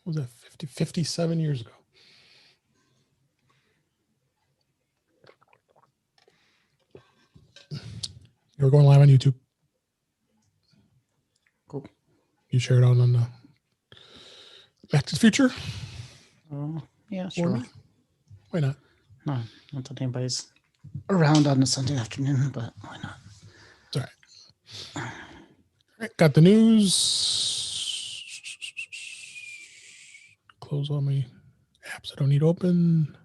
was that 57 years ago. We're going live on YouTube. Cool. You share it on the Back to the Future? Yeah, sure. Why not? No, not that anybody's around on a Sunday afternoon, but why not? It's all right. All right, got the news. Close all my apps I don't need open.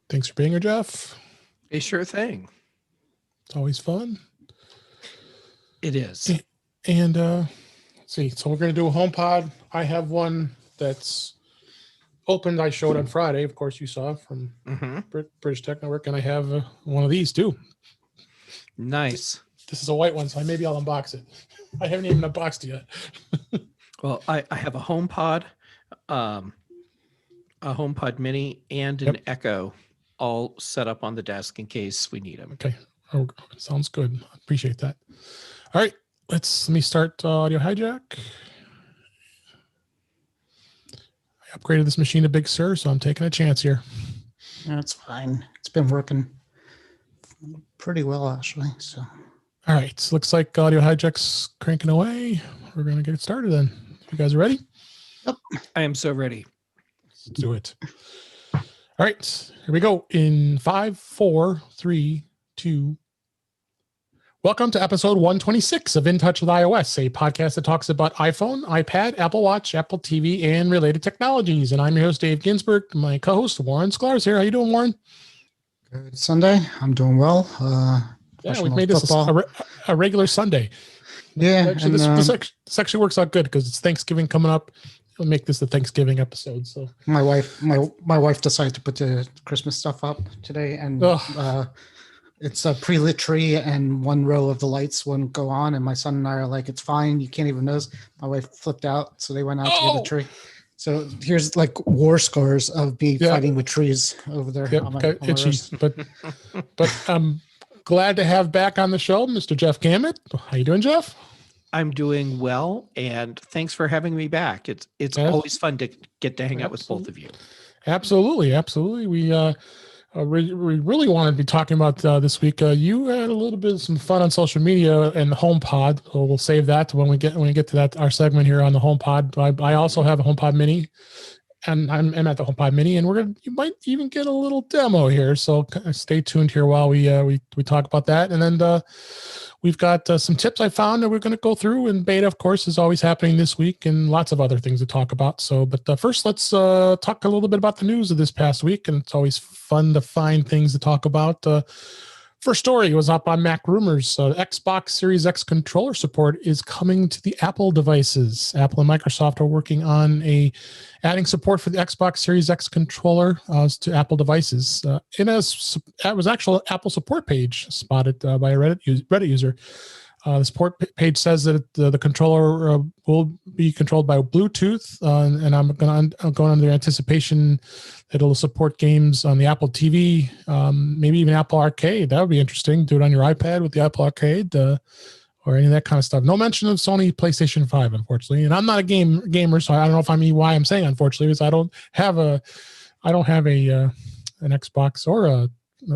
Thanks for being here, Jeff. A sure thing. It's always fun. It is. And let's see. So we're going to do a HomePod. I have one that's opened. I showed on Friday. Of course, you saw from British Tech Network. And I have one of these too. Nice. This is a white one, so maybe I'll unbox it. I haven't even unboxed it yet. Well, I have a HomePod, a HomePod Mini, and an Echo all set up on the desk in case we need them. Okay. Oh, sounds good. Appreciate that. All right. Let me start audio hijack. I upgraded this machine to Big Sur, so I'm taking a chance here. That's fine. It's been working pretty well, actually. So, all right. So looks like audio hijack's cranking away. We're going to get it started then. You guys are ready? Yep. I am so ready. Let's do it. All right. Here we go. In 5, 4, 3, 2. Welcome to episode 126 of In Touch with iOS, a podcast that talks about iPhone, iPad, Apple Watch, Apple TV, and related technologies. And I'm your host, Dave Ginsburg. My co-host, Warren Sklar's here. How you doing, Warren? Good Sunday. I'm doing well. Yeah, we've made this a regular Sunday. Yeah. Actually, this actually works out good because it's Thanksgiving coming up. We'll make this the Thanksgiving episode. So my wife decided to put the Christmas stuff up today, and it's a pre-lit tree, and one row of the lights wouldn't go on, and my son and I are like, it's fine, you can't even notice. My wife flipped out, so they went out to get the tree. So here's like war scars of me fighting with trees over there. Yep, but I'm glad to have back on the show Mr. Jeff Gamet. How you doing, Jeff? I'm doing well, and thanks for having me back. It's always fun to get to hang out with both of you. Absolutely. We really wanted to be talking about this week. You had a little bit of some fun on social media and the HomePod. So we'll save that when we get to that our segment here on the HomePod. I also have a HomePod Mini, and I'm at the HomePod Mini, and you might even get a little demo here. So stay tuned here while we talk about that, and then we've got some tips I found that we're going to go through, and beta, of course, is always happening this week, and lots of other things to talk about. So, but first, let's talk a little bit about the news of this past week, and it's always fun to find things to talk about. First story was up on Mac Rumors. Xbox Series X controller support is coming to the Apple devices. Apple and Microsoft are working on adding support for the Xbox Series X controller to Apple devices. It was actual Apple support page spotted by a Reddit user. The support page says that the controller will be controlled by Bluetooth, and I'm going under anticipation that it'll support games on the Apple TV, maybe even Apple Arcade. That would be interesting. Do it on your iPad with the Apple Arcade, or any of that kind of stuff. No mention of Sony PlayStation 5, unfortunately. And I'm not a gamer, so I don't know if why I'm saying unfortunately, because I don't have an Xbox or a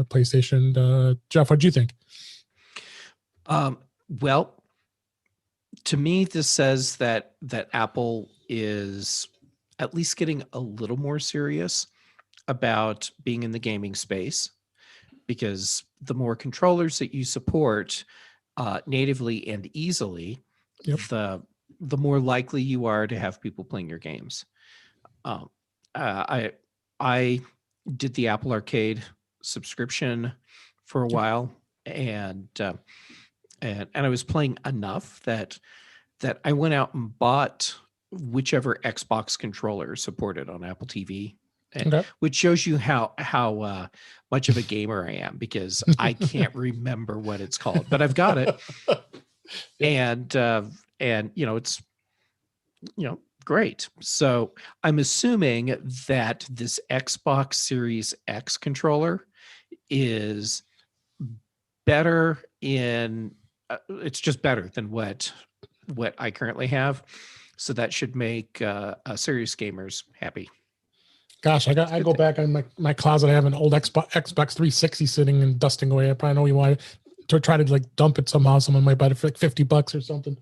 PlayStation. Jeff, what do you think? Well, to me, this says that Apple is at least getting a little more serious about being in the gaming space, because the more controllers that you support natively and easily, the more likely you are to have people playing your games. I did the Apple Arcade subscription for a while, and I was playing enough that I went out and bought whichever Xbox controller supported on Apple TV, which shows you how much of a gamer I am, because I can't remember what it's called, but I've got it, and it's great. So I'm assuming that this Xbox Series X controller is better it's just better than what what I currently have. So that should make serious gamers happy. Gosh, I go back on my closet. I have an old Xbox 360 sitting and dusting away. I probably know you want to try to like dump it somehow. Someone might buy it for like $50 or something.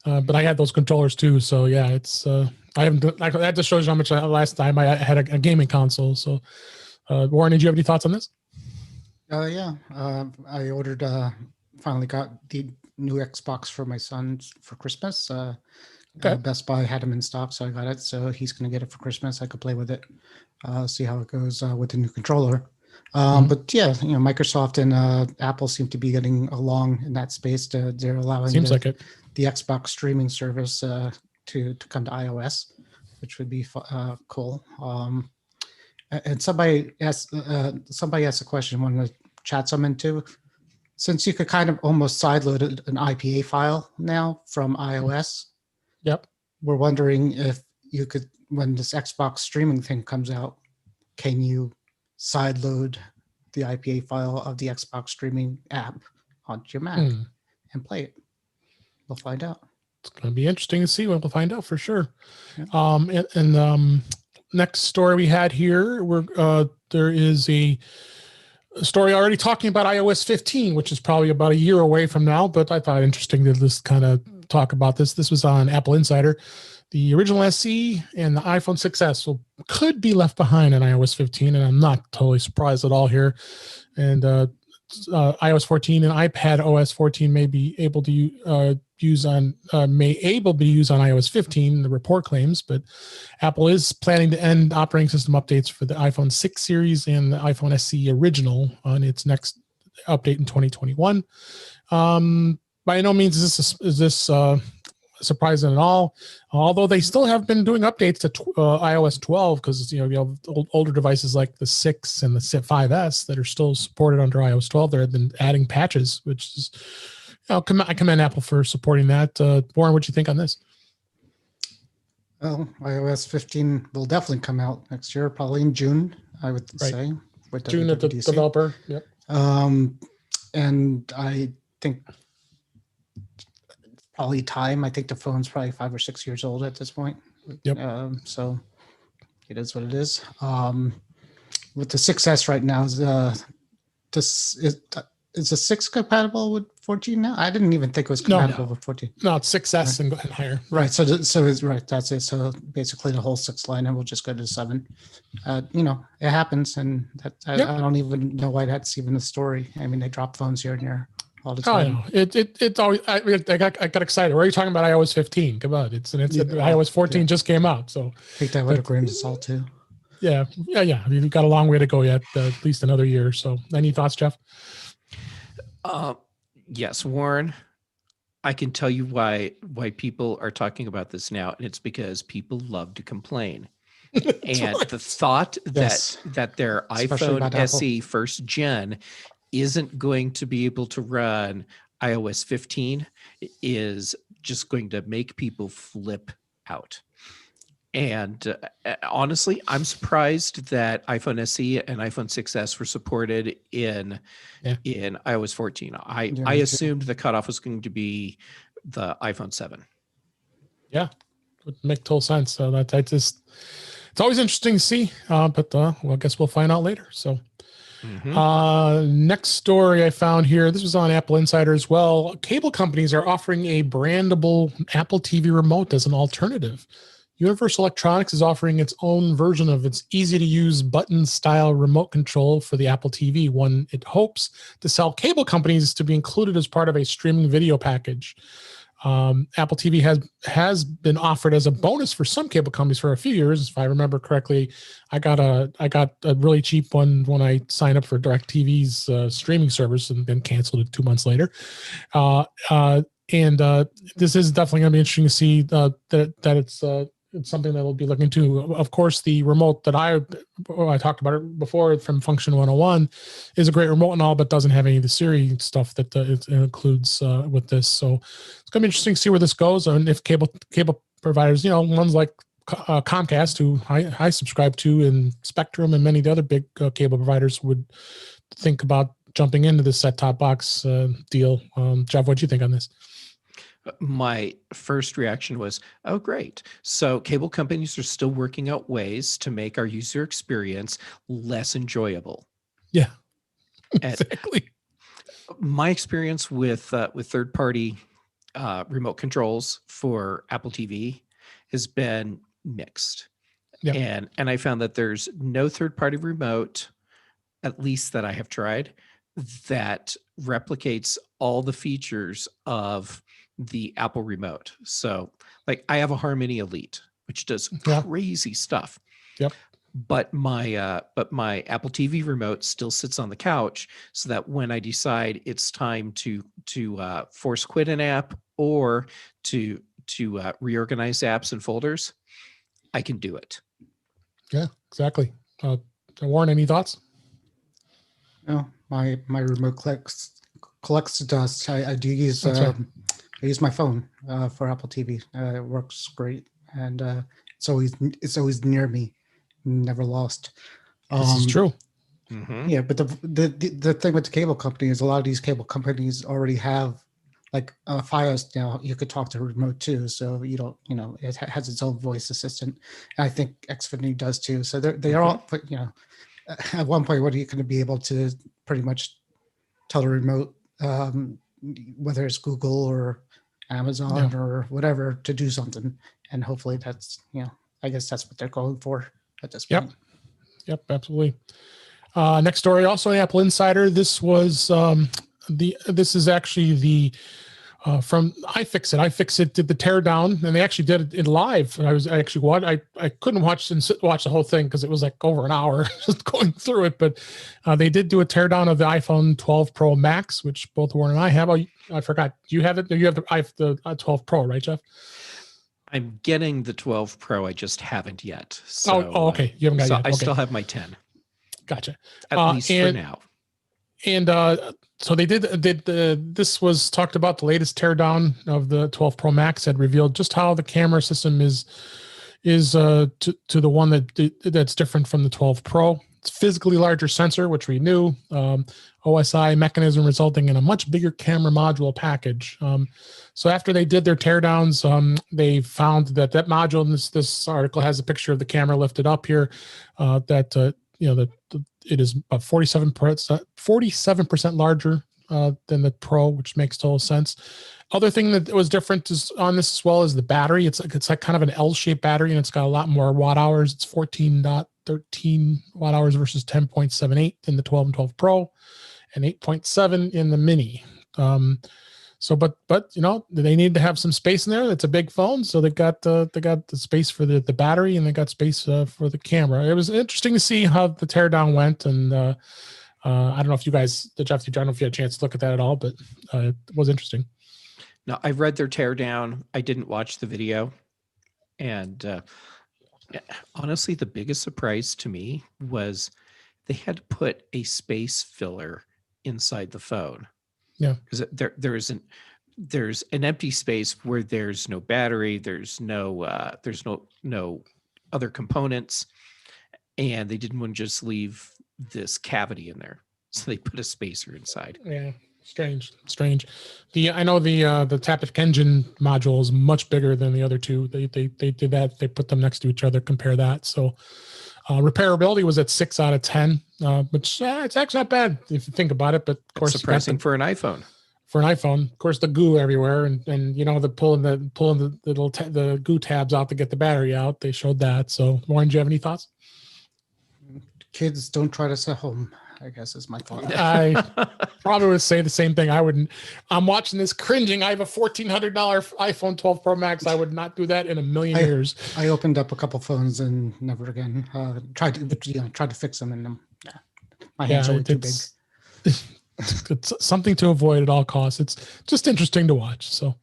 But I had those controllers too. So yeah, it's I haven't. That just shows you how much last time I had a gaming console. So Warren, did you have any thoughts on this? Yeah, I ordered. Finally got the new Xbox for my son for Christmas. Okay. Best Buy had them in stock, so I got it. So he's going to get it for Christmas. I could play with it, see how it goes with the new controller. But yeah, Microsoft and Apple seem to be getting along in that space. They're allowing the Xbox streaming service to come to iOS, which would be cool. And somebody asked a question when the chats I'm into. Since you could kind of almost sideload an IPA file now from iOS. Yep. We're wondering if you could, when this Xbox streaming thing comes out, can you sideload the IPA file of the Xbox streaming app onto your Mac and play it? We'll find out. It's going to be interesting to see. We'll find out for sure. Yeah. Next story we had here, there is a story already talking about iOS 15, which is probably about a year away from now, but I thought it interesting to just kind of talk about this. This was on Apple Insider. The original SE and the iPhone 6s could be left behind in iOS 15, and I'm not totally surprised at all here. And iOS 14 and iPad OS 14 may be able to use on iOS 15. The report claims, but Apple is planning to end operating system updates for the iPhone 6 series and the iPhone SE original on its next update in 2021. By no means is this surprising at all. Although they still have been doing updates to iOS 12 because you have older devices like the 6 and the 5S that are still supported under iOS 12. They've been adding patches, which is I commend Apple for supporting that. Warren, what do you think on this? Well, iOS 15 will definitely come out next year, probably in June, I would say. With June at the developer. Yep. And I think probably time. I think the phone's probably 5 or 6 years old at this point. Yep. So it is what it is. With the 6S right now, is the 6 compatible with 14 now? I didn't even think it was compatible with 14. No, it's 6S and higher. Right. So it's right. That's it. So basically the whole 6 line, and we'll just go to 7. It happens, and I don't even know why that's even a story. I mean, they drop phones here and there all the time. Oh, it's always. I got excited. Where are you talking about iOS 15? Come on, iOS 14 just came out. So take that with a grain of salt too. Yeah. You've got a long way to go yet. At least another year. So, any thoughts, Jeff? Yes, Warren, I can tell you why people are talking about this now, and it's because people love to complain. And the thought that their iPhone SE first gen isn't going to be able to run iOS 15 is just going to make people flip out. And honestly, I'm surprised that iPhone SE and iPhone 6s were supported in iOS 14. I assumed the cutoff was going to be the iPhone 7. Yeah, would make total sense. So it's always interesting to see. But I guess we'll find out later. So next story I found here. This was on Apple Insider as well. Cable companies are offering a brandable Apple TV remote as an alternative. Universal Electronics is offering its own version of its easy-to-use button-style remote control for the Apple TV, one it hopes to sell cable companies to be included as part of a streaming video package. Apple TV has been offered as a bonus for some cable companies for a few years. If I remember correctly, I got a really cheap one when I signed up for DirecTV's streaming service and then canceled it 2 months later. This is definitely going to be interesting to see that it's something that we'll be looking to. Of course, the remote that I talked about it before from Function 101 is a great remote and all, but doesn't have any of the Siri stuff that it includes with this. So it's going to be interesting to see where this goes, and if cable providers, ones like Comcast, who I subscribe to, and Spectrum, and many of the other big cable providers would think about jumping into this set-top box deal. Jeff, what do you think on this? My first reaction was, oh, great. So cable companies are still working out ways to make our user experience less enjoyable. Yeah, And exactly. my experience with third-party remote controls for Apple TV has been mixed. Yep. And I found that there's no third-party remote, at least that I have tried, that replicates all the features of the Apple remote. So like I have a Harmony Elite, which does Yeah. crazy stuff. Yep. But my Apple TV remote still sits on the couch, so that when I decide it's time to force quit an app or to reorganize apps and folders, I can do it. Yeah, exactly. Warren, any thoughts? No, my remote collects dust. I do use That's right. I use my phone for Apple TV. It works great, and it's always near me, never lost. This is true. Mhm. Yeah, but the thing with the cable company is a lot of these cable companies already have like FiOS now. You could talk to remote too, so you don't, it has its own voice assistant. And I think Xfinity does too. So they are all, but at one point, what are you going to be able to pretty much tell the remote, whether it's Google or Amazon or whatever, to do something? And hopefully that's, I guess that's what they're going for at this point. Yep, absolutely. Next story, also an Apple Insider. This was this is actually the from iFixit. iFixit did the teardown, and they actually did it live. And I couldn't watch the whole thing because it was like over an hour just going through it. But they did do a teardown of the iPhone 12 Pro Max, which both Warren and I have. I forgot. Do you have it? You have the 12 Pro, right, Jeff? I'm getting the 12 Pro. I just haven't yet. So, okay. You haven't got it yet. I Okay. still have my 10. Gotcha. At least for now. And so they did this was talked about. The latest teardown of the 12 Pro Max had revealed just how the camera system is to the one that's different from the 12 Pro. It's physically larger sensor, which we knew. OSI mechanism resulting in a much bigger camera module package. So after they did their teardowns, they found that module, and this article has a picture of the camera lifted up here, it is about 47% larger than the Pro, which makes total sense. Other thing that was different is on this as well is the battery. It's like kind of an L-shaped battery, and it's got a lot more watt hours. It's 14.13 watt hours versus 10.78 in the 12 and 12 Pro, and 8.7 in the Mini. But they need to have some space in there. It's a big phone, so they got the space for the battery, and they got space for the camera. It was interesting to see how the teardown went, and I don't know if you guys, Jeff, I don't know if you had a chance to look at that at all, but it was interesting. No, I read their teardown. I didn't watch the video, and honestly, the biggest surprise to me was they had to put a space filler inside the phone. Yeah, because there's an empty space where there's no battery, there's no other components, and they didn't want to just leave this cavity in there, so they put a spacer inside. Yeah, strange. I know the Taptic Engine module is much bigger than the other two. They did that. They put them next to each other. Compare that. So repairability was at 6 out of 10, which it's actually not bad if you think about it. But of course, surprising for an iPhone. For an iPhone, of course, the goo everywhere, and the pulling the goo tabs out to get the battery out. They showed that. So, Warren, do you have any thoughts? Kids, don't try this at home, I guess is my thought. I probably would say the same thing. I wouldn't. I'm watching this cringing. I have a $1,400 iPhone 12 Pro Max. I would not do that in a million years. I opened up a couple phones and never again. Tried to fix them, and my hands are too big. It's something to avoid at all costs. It's just interesting to watch. So,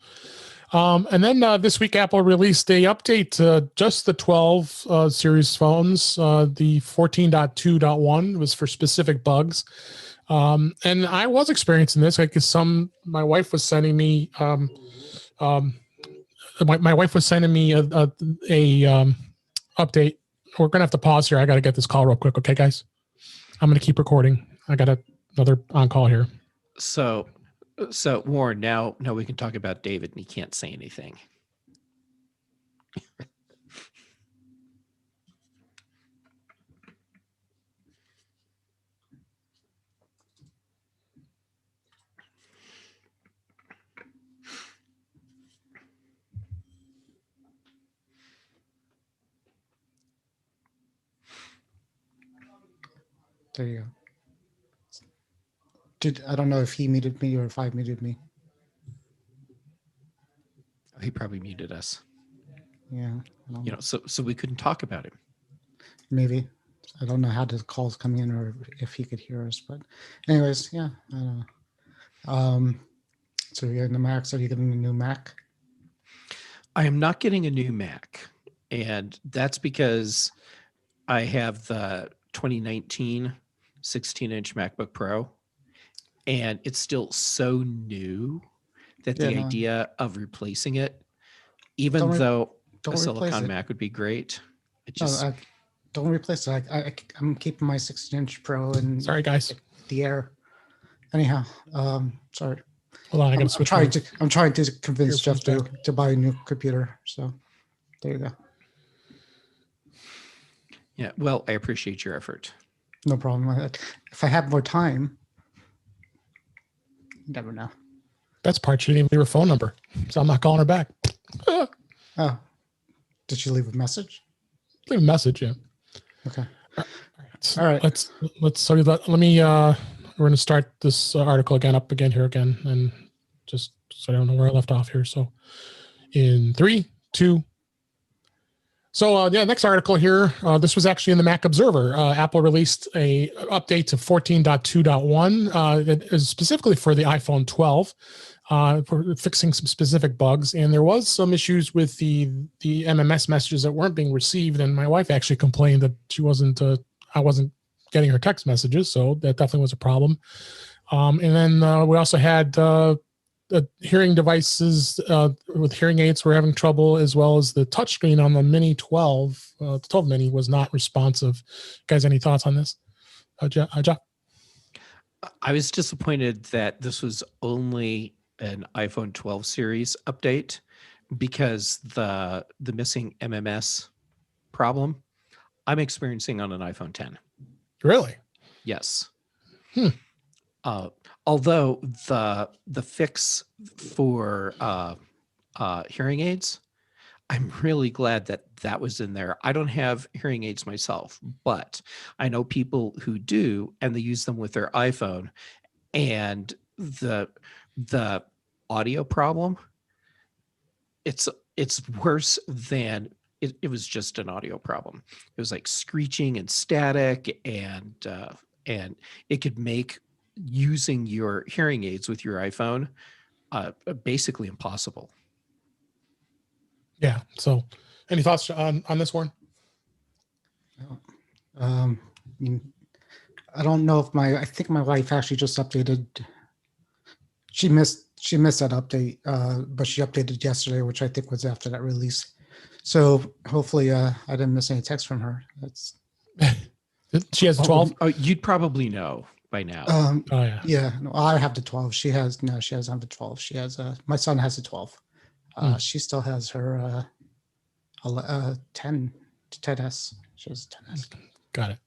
and then this week Apple released a update to just the 12 series phones. The 14.2.1 was for specific bugs, and I was experiencing this. My wife was sending me my wife was sending me a update. We're gonna have to pause here. I got to get this call real quick. Okay, guys, I'm gonna keep recording. I got another on call here. So So Warren, now we can talk about David, and he can't say anything. There you go. I don't know if he muted me or if I muted me. He probably muted us. Yeah. So we couldn't talk about him. Maybe. I don't know how the call's coming in or if he could hear us, but anyways, yeah. I don't know. So you're getting the Macs. Are you getting a new Mac? I am not getting a new Mac, and that's because I have the 2019 16-inch MacBook Pro, and it's still so new that the idea of replacing it, even though a Silicon Mac would be great, it just don't replace it. I'm keeping my 16-inch Pro and sorry guys, the Air. Anyhow, sorry. Hold on, I gotta switch. I'm trying to convince Jeff to buy a new computer. So there you go. Yeah, well, I appreciate your effort. No problem with that. If I have more time, you never know. Best part, she didn't even leave her phone number, so I'm not calling her back. Oh, did she leave a message? Leave a message, yeah. Okay. All right. Let's sorry. Let me. We're going to start this article up again, and just so I don't know where I left off here. So, in 3, 2. So next article here. This was actually in the Mac Observer. Apple released a update to 14.2.1 that is specifically for the iPhone 12 for fixing some specific bugs. And there was some issues with the MMS messages that weren't being received. And my wife actually complained that I wasn't getting her text messages. So that definitely was a problem. And then we also had hearing devices with hearing aids were having trouble, as well as the touchscreen on the Mini 12. The 12 Mini was not responsive. Guys, any thoughts on this? Jeff? I was disappointed that this was only an iPhone 12 series update, because the missing MMS problem I'm experiencing on an iPhone 10. Really? Yes. Although the fix for hearing aids, I'm really glad that was in there. I don't have hearing aids myself, but I know people who do, and they use them with their iPhone, and the audio problem, it's worse than it was just an audio problem. It was like screeching and static, and it could make using your hearing aids with your iPhone basically impossible. Yeah. So any thoughts on this one? I don't know if I think my wife actually just updated. She missed that update, but she updated yesterday, which I think was after that release. So hopefully I didn't miss any text from her. That's she has 12. Oh, you'd probably know by now. Yeah. No, I have the 12. She doesn't have the 12. She has my son has the 12. She still has her 10S. She has 10S. Got it.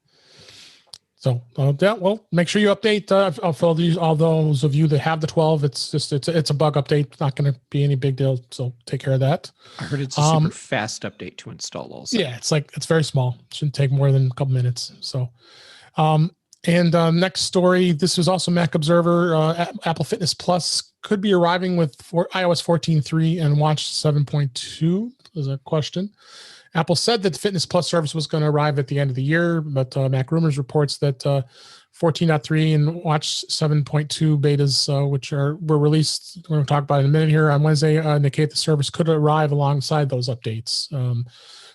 So well, make sure you update for all those of you that have the 12. It's a bug update. It's not going to be any big deal. So take care of that. I heard it's a super fast update to install also. Yeah, it's very small. It shouldn't take more than a couple minutes. So, next story. This was also Mac Observer. Apple Fitness Plus could be arriving with iOS 14.3 and Watch 7.2. There's a question. Apple said that the Fitness Plus service was going to arrive at the end of the year, but Mac Rumors reports that 14.3 and Watch 7.2 betas, which were released, we're going to talk about in a minute here on Wednesday, indicate the service could arrive alongside those updates.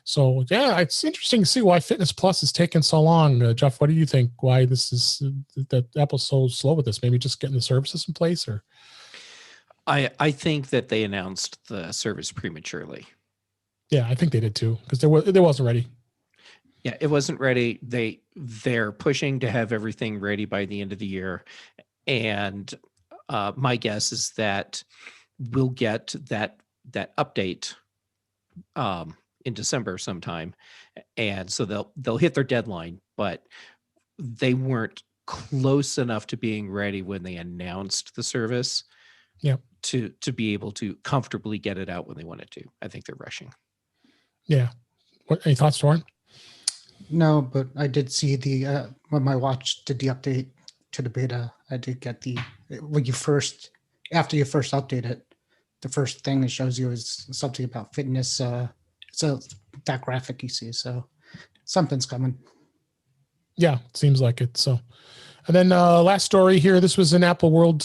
So yeah, it's interesting to see why Fitness Plus is taking so long. Jeff, what do you think? Why this is that Apple's so slow with this? Maybe just getting the services in place, or? I think that they announced the service prematurely. Yeah, I think they did too, because it wasn't ready. Yeah, it wasn't ready. They're pushing to have everything ready by the end of the year, and my guess is that we'll get that update in December sometime, and so they'll hit their deadline, but they weren't close enough to being ready when they announced the service. Yeah. To be able to comfortably get it out when they wanted to. I think they're rushing. Yeah. What, any thoughts, Warren? No, but I did see the when my watch did the update to the beta, I did get the when you first after you first update it, the first thing it shows you is something about fitness. So that graphic you see, so something's coming. Yeah, it seems like it. So, and then last story here. This was in Apple World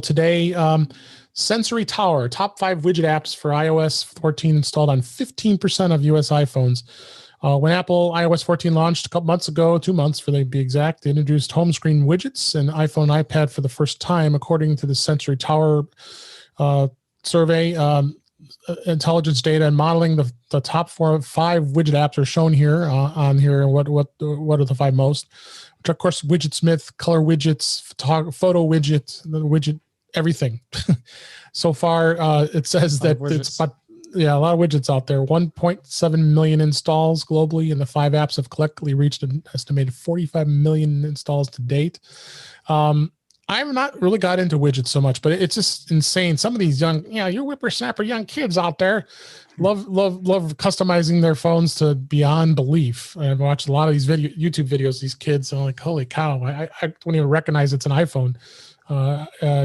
today. Sensory Tower, top 5 widget apps for iOS 14 installed on 15% of US iPhones. When Apple iOS 14 launched a couple months ago, 2 months for to be exact, they introduced home screen widgets and iPhone, iPad for the first time, according to the Sensory Tower survey. Intelligence data and modeling, the top 5 widget apps are shown here on here. And what are the 5 most? Which of course, Widgetsmith, color widgets, photo widget, the widget, everything. So far, it says that it's about, a lot of widgets out there. 1.7 million installs globally, and the 5 apps have collectively reached an estimated 45 million installs to date. I've not really got into widgets so much, but it's just insane. Some of these young, you whippersnapper young kids out there love customizing their phones to beyond belief. I've watched a lot of these YouTube videos, these kids, and I'm like, holy cow, I don't even recognize it's an iPhone.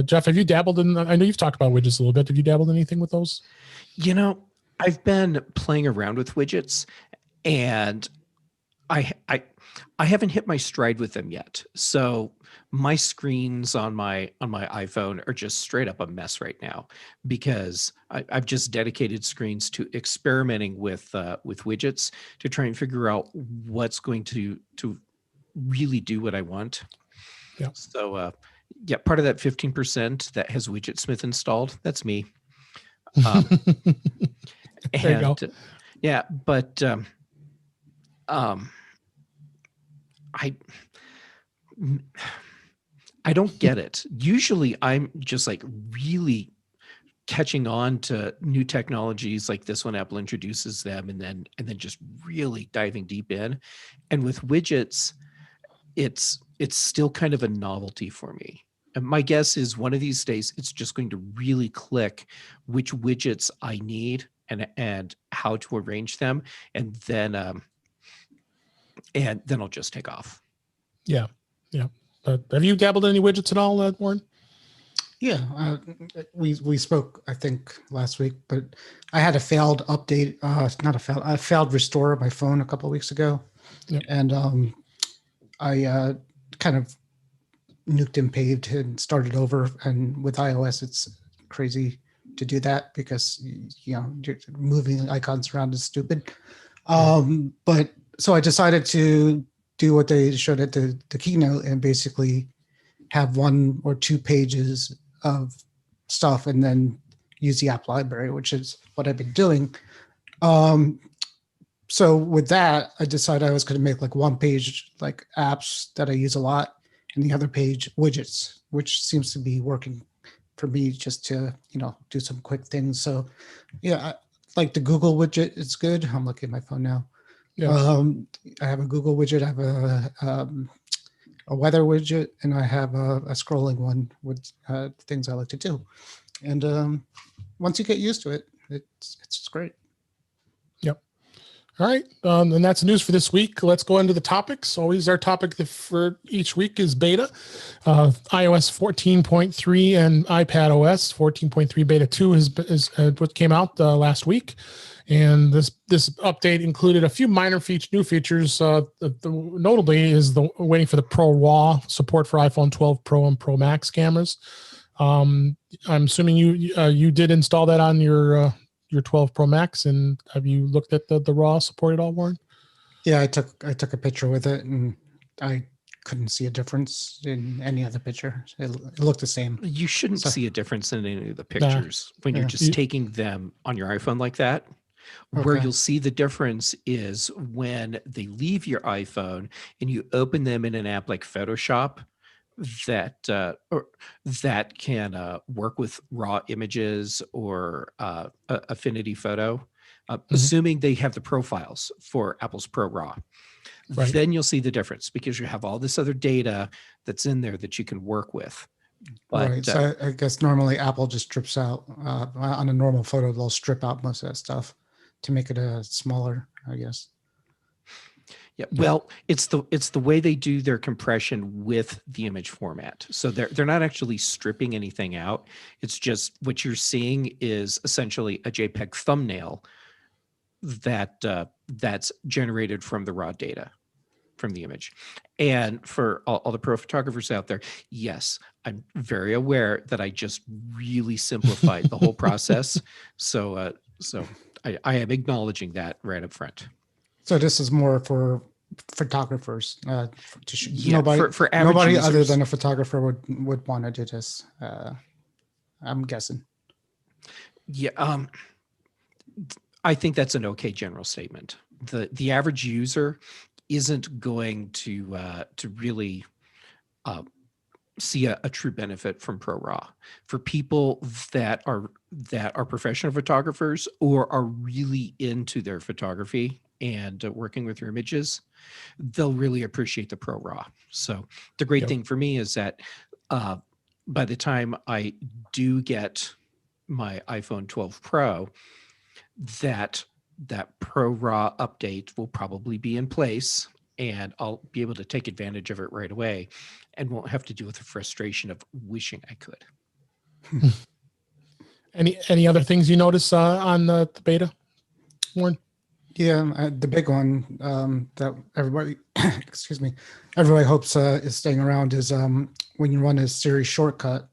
Jeff, have you dabbled in, I know you've talked about widgets a little bit. Have you dabbled in anything with those? I've been playing around with widgets, and I haven't hit my stride with them yet. So my screens on my iPhone are just straight up a mess right now, because I've just dedicated screens to experimenting with widgets to try and figure out what's going to really do what I want. Yeah. So part of that 15% that has Widgetsmith installed, that's me. There you go. Yeah, but I don't get it. Usually I'm just like really catching on to new technologies like this when Apple introduces them, and then just really diving deep in. And with widgets, it's still kind of a novelty for me. And my guess is one of these days it's just going to really click which widgets I need and how to arrange them, and then I'll just take off. Yeah. Have you dabbled in any widgets at all, Warren? Yeah, we spoke, I think, last week, but I had a failed update, a failed restore of my phone a couple of weeks ago. Yep. And I kind of nuked and paved and started over. And with iOS, it's crazy to do that because, moving icons around is stupid. But so I decided to do what they showed at the keynote and basically have 1 or 2 pages of stuff and then use the app library, which is what I've been doing. So with that, I decided I was going to make like 1 page like apps that I use a lot, and the other page widgets, which seems to be working for me just to, do some quick things. So yeah, like the Google widget is good. I'm looking at my phone now. Yeah. I have a Google widget. I have a weather widget, and I have a scrolling one with things I like to do. And once you get used to it, it's great. Yep. All right. And that's news for this week. Let's go into the topics. Always our topic for each week is beta. iOS 14.3 and iPad OS 14.3 beta 2 is what came out last week. And this update included a few minor new features. Notably is waiting for the Pro RAW support for iPhone 12 Pro and Pro Max cameras. I'm assuming you did install that on your 12 Pro Max, and have you looked at the RAW support at all, Warren? Yeah, I took a picture with it, and I couldn't see a difference in any other picture. It looked the same. You shouldn't see a difference in any of the pictures when you're just taking them on your iPhone like that. Where you'll see the difference is when they leave your iPhone and you open them in an app like Photoshop, or that can work with raw images or Affinity Photo, assuming they have the profiles for Apple's Pro RAW. Right. Then you'll see the difference because you have all this other data that's in there that you can work with. But, right. So I guess normally Apple just strips out on a normal photo. They'll strip out most of that stuff to make it a smaller, I guess. Yeah, well, it's the way they do their compression with the image format. So they're not actually stripping anything out. It's just what you're seeing is essentially a JPEG thumbnail that's generated from the raw data from the image. And for all the pro photographers out there, yes, I'm very aware that I just really simplified the whole process. So I am acknowledging that right up front. So this is more for photographers. Yeah, for average nobody users, other than a photographer would want to do this. I'm guessing. Yeah, I think that's an okay general statement. The average user isn't going to really see a true benefit from Pro RAW. For people that are professional photographers or are really into their photography and working with your images, they'll really appreciate the Pro RAW. So the great thing for me is that by the time I do get my iPhone 12 Pro, that Pro RAW update will probably be in place, and I'll be able to take advantage of it right away and won't have to deal with the frustration of wishing I could. Any other things you notice on the beta, Warren? Yeah, the big one that everybody, excuse me, everybody hopes is staying around is when you run a Siri shortcut.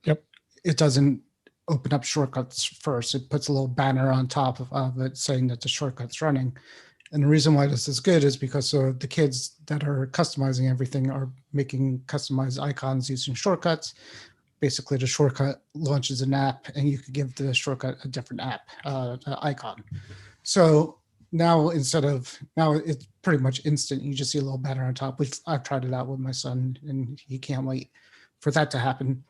Yep. It doesn't open up shortcuts first. It puts a little banner on top of it saying that the shortcut's running. And the reason why this is good is because the kids that are customizing everything are making customized icons using shortcuts. Basically, the shortcut launches an app, and you could give the shortcut a different app icon. So now it's pretty much instant. You just see a little banner on top. I've tried it out with my son, and he can't wait for that to happen.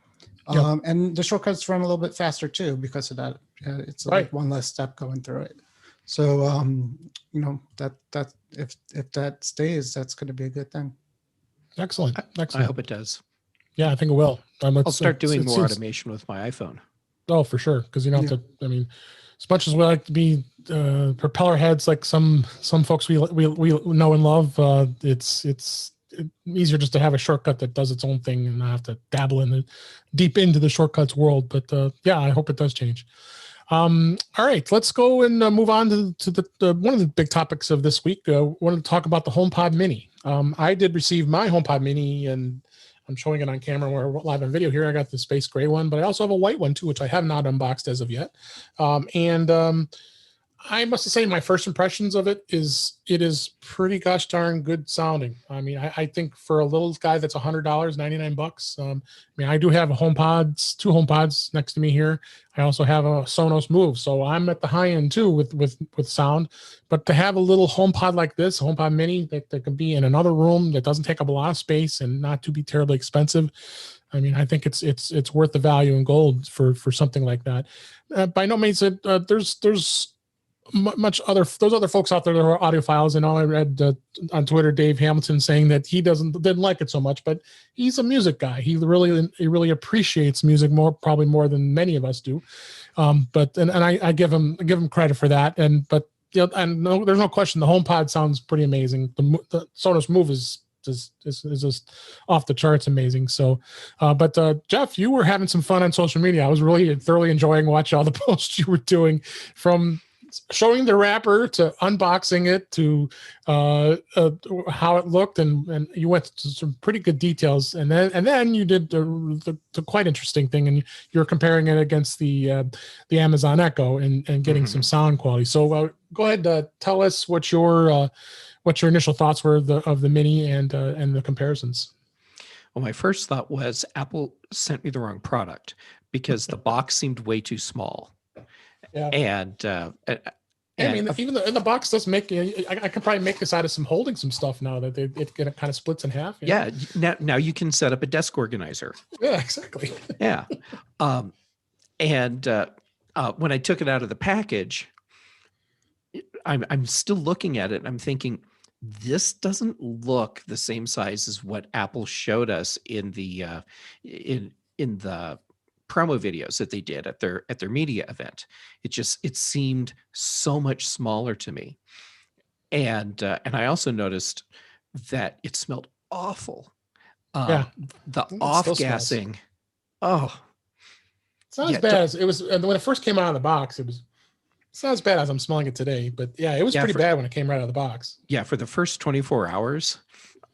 Yep. And the shortcuts run a little bit faster too because of that. It's like one less step going through it. So that if that stays, that's going to be a good thing. Excellent. I hope it does. Yeah, I think it will. I'll start doing more automation with my iPhone. Oh, for sure. Because you don't have to. I mean, as much as we like to be propeller heads, like some folks we know and love, it's easier just to have a shortcut that does its own thing and not have to dabble deep into the shortcuts world. But yeah, I hope it does change. All right, let's go and move on to the one of the big topics of this week. I wanted to talk about the HomePod Mini. I did receive my HomePod Mini, and I'm showing it on camera. We're live on video here. I got the space gray one, but I also have a white one too, which I have not unboxed as of yet. I must say my first impressions of it is pretty gosh darn good sounding. I mean, I think for a little guy that's $100, $99. I mean, I do have two HomePods next to me here. I also have a Sonos Move, so I'm at the high end too with sound. But to have a little HomePod like this, HomePod Mini that can be in another room that doesn't take up a lot of space and not to be terribly expensive, I mean, I think it's worth the value in gold for something like that. By no means, there's those other folks out there that are audiophiles, and all I read on Twitter, Dave Hamilton saying that he didn't like it so much, but he's a music guy. He really appreciates music probably more than many of us do. But I give him credit for that. But there's no question the HomePod sounds pretty amazing. The Sonos Move is just off the charts amazing. So, but Jeff, you were having some fun on social media. I was really thoroughly enjoying watching all the posts you were doing, from showing the wrapper to unboxing it to how it looked, and you went to some pretty good details, and then you did the quite interesting thing, and you're comparing it against the Amazon Echo and getting some sound quality. So go ahead, tell us what your initial thoughts were of the Mini and the comparisons. Well, my first thought was Apple sent me the wrong product because the box seemed way too small. Yeah. And I mean, even the box does make. I can probably make this out of holding some stuff now that it kind of splits in half. Yeah. Now you can set up a desk organizer. Yeah, exactly. Yeah. And when I took it out of the package, I'm still looking at it. And I'm thinking, this doesn't look the same size as what Apple showed us in the in the promo videos that they did at their media event. It seemed so much smaller to me, and I also noticed that it smelled awful. Yeah, the it off still smells. gassing. Oh, It's not as bad as it was when it first came out of the box. It's not as bad as I'm smelling it today, but yeah, it was pretty bad when it came right out of the box. Yeah, for the first 24 hours,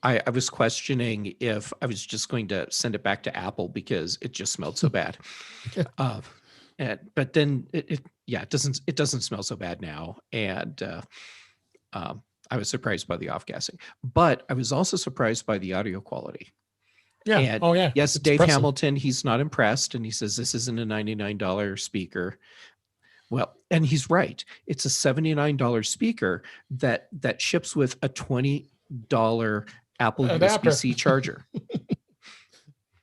I was questioning if I was just going to send it back to Apple because it just smelled so bad. But then it doesn't smell so bad now, and I was surprised by the off gassing, but I was also surprised by the audio quality. Yeah. And yeah. yes, It's Dave impressive. Hamilton, he's not impressed, and he says this isn't a $99 speaker. Well, and he's right. It's a $79 speaker that ships with a $20 Apple Adapter. USB-C charger.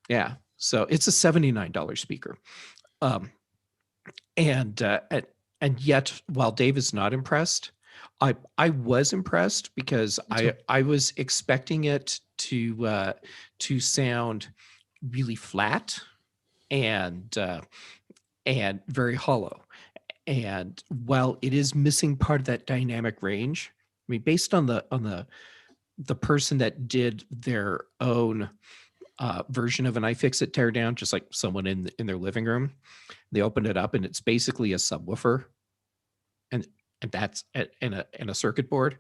Yeah, so it's a $79 speaker, and yet, while Dave is not impressed, I was impressed because I was expecting it to sound really flat and very hollow. And while it is missing part of that dynamic range, I mean, based on the person that did their own version of an iFixit teardown, just like someone in their living room, they opened it up and it's basically a subwoofer, and that's in a circuit board.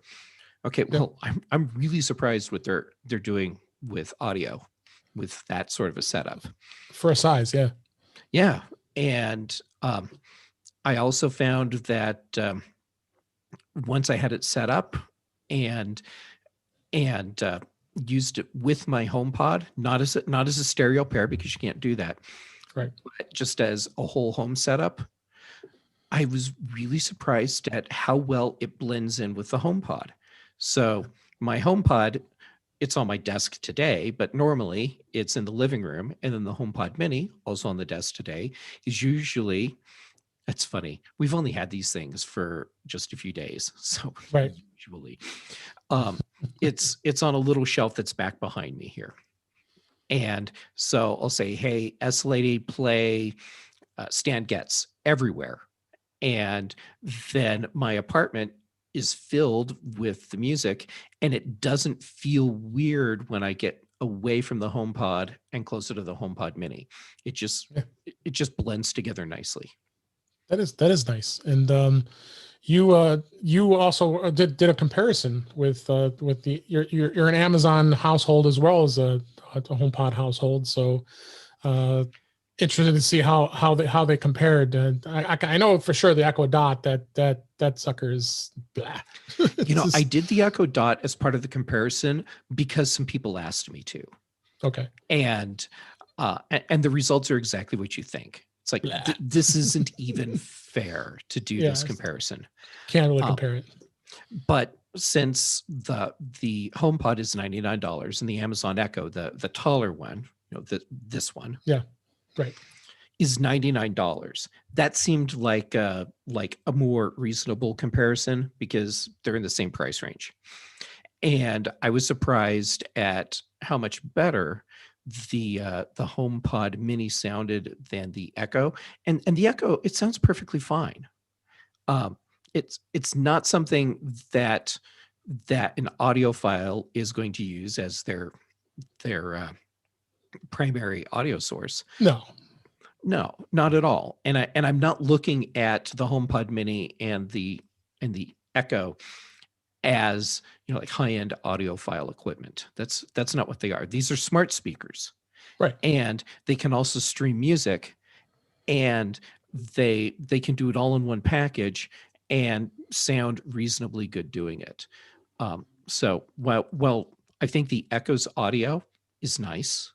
Okay, well, I'm really surprised what they're doing with audio with that sort of a setup for a size. Yeah, and I also found that once I had it set up and used it with my HomePod, not as a stereo pair because you can't do that, right? But just as a whole home setup, I was really surprised at how well it blends in with the HomePod. So my HomePod, it's on my desk today, but normally it's in the living room, and then the HomePod Mini, also on the desk today, is usually. It's funny. We've only had these things for just a few days, so right. Usually, it's on a little shelf that's back behind me here, and so I'll say, "Hey, S Lady, play Stan Getz everywhere," and then my apartment is filled with the music, and it doesn't feel weird when I get away from the HomePod and closer to the HomePod Mini. It just blends together nicely. That is nice. And you also did a comparison with you're an Amazon household as well as a HomePod household. So interested to see how they compared. I know for sure the Echo Dot that sucker is blah. I did the Echo Dot as part of the comparison because some people asked me to. Okay. And the results are exactly what you think. It's like, this isn't even fair to do this comparison. Can't really compare it. But since the HomePod is $99 and the Amazon Echo, the taller one, this one, right, is $99. That seemed like a more reasonable comparison because they're in the same price range. And I was surprised at how much better the HomePod Mini sounded than the Echo, and the Echo, it sounds perfectly fine. It's not something that an audiophile is going to use as their primary audio source. No, not at all. And I'm not looking at the HomePod Mini and the Echo as like high-end audiophile equipment. That's not what they are. These are smart speakers, right? And they can also stream music, and they can do it all in one package and sound reasonably good doing it. So well, I think the Echo's audio is nice.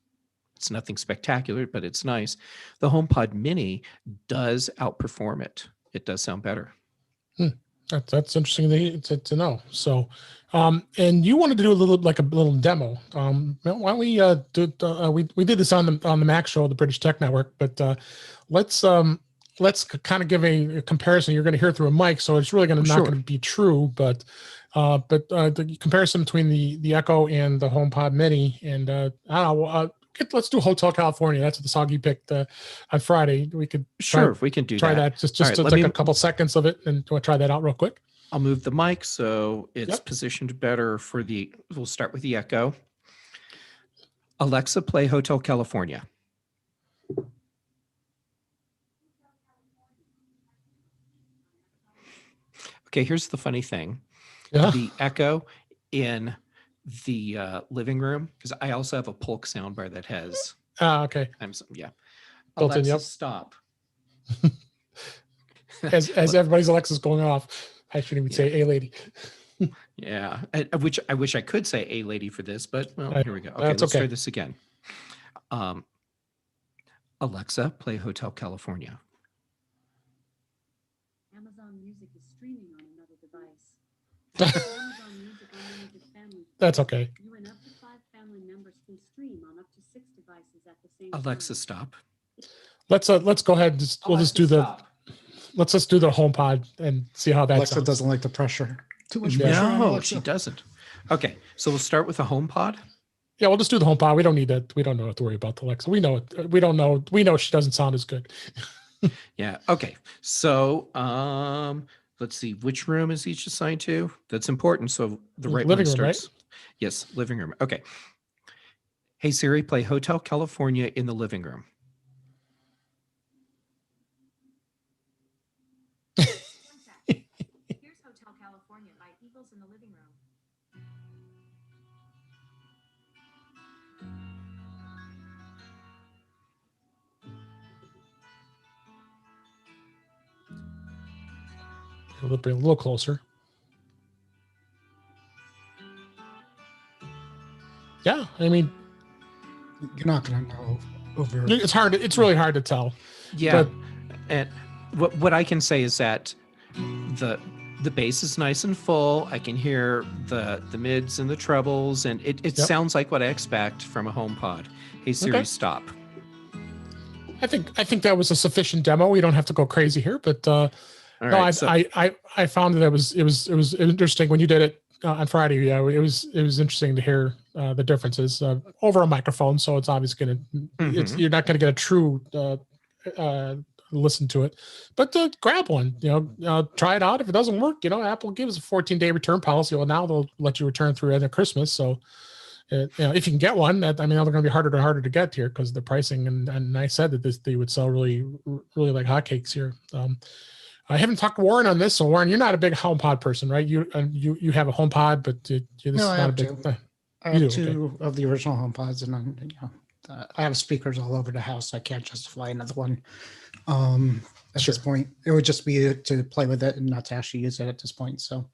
It's nothing spectacular, but it's nice. The HomePod Mini does outperform it. It does sound better. That's interesting to know. So, and you wanted to do a little demo. Why don't we we did this on the Mac show, the British Tech Network, but let's kind of give a comparison. You're going to hear through a mic, so it's really not going to be true, but the comparison between the Echo and the HomePod Mini, and I don't know. Let's do Hotel California. That's the song you picked on Friday. We could we can try that. Just right, to take a couple seconds of it, and try that out real quick. I'll move the mic so it's positioned better for we'll start with the Echo. Alexa, play Hotel California. Okay, here's the funny thing. Yeah. The Echo in the living room, because I also have a Polk soundbar that has okay. Alexa, stop. as everybody's Alexa's going off, I shouldn't even say "Hey lady." Yeah, I wish I could say "Hey lady" for this, but here we go. Okay, let's try this again. Alexa, play Hotel California. Amazon Music is streaming on another device. That's okay. You and up to 5 family members can stream on up to 6 devices at the same Alexa, time. Stop. Let's go ahead. We'll just do let's just do the HomePod and see how that Alexa sounds. doesn't like the pressure. Too much pressure. No, she doesn't. Okay, so we'll start with the HomePod. Yeah, we'll just do the HomePod. We don't need that. We don't know what to worry about the Alexa. We know it. We don't know. We know she doesn't sound as good. Yeah. Okay. So let's see. Which room is each assigned to? That's important. So the right living one room, starts. Right? Yes, living room. Okay. Hey Siri, play Hotel California in the living room. Here's Hotel California by Eagles in the living room. We'll bring a little closer. Yeah, I mean, you're not going to know over. It's hard. It's really hard to tell. Yeah, and what I can say is that the bass is nice and full. I can hear the mids and the trebles, and it sounds like what I expect from a HomePod. Hey Siri, stop. I think that was a sufficient demo. We don't have to go crazy here, but I found that it was interesting when you did it on Friday. Yeah, it was interesting to hear the differences over a microphone. So it's obviously you're not going to get a true listen to it, but grab one. Try it out. If it doesn't work, Apple gives a 14-day return policy. Well, now they'll let you return through end of Christmas. So if you can get one, they're going to be harder and harder to get here because the pricing. And I said that they would sell really, really like hotcakes here. I haven't talked to Warren on this. So Warren, you're not a big HomePod person, right? You have a HomePod, but this is not a big. I have two of the original HomePods, and I have speakers all over the house. I can't justify another one at this point. It would just be to play with it and not to actually use it at this point. So,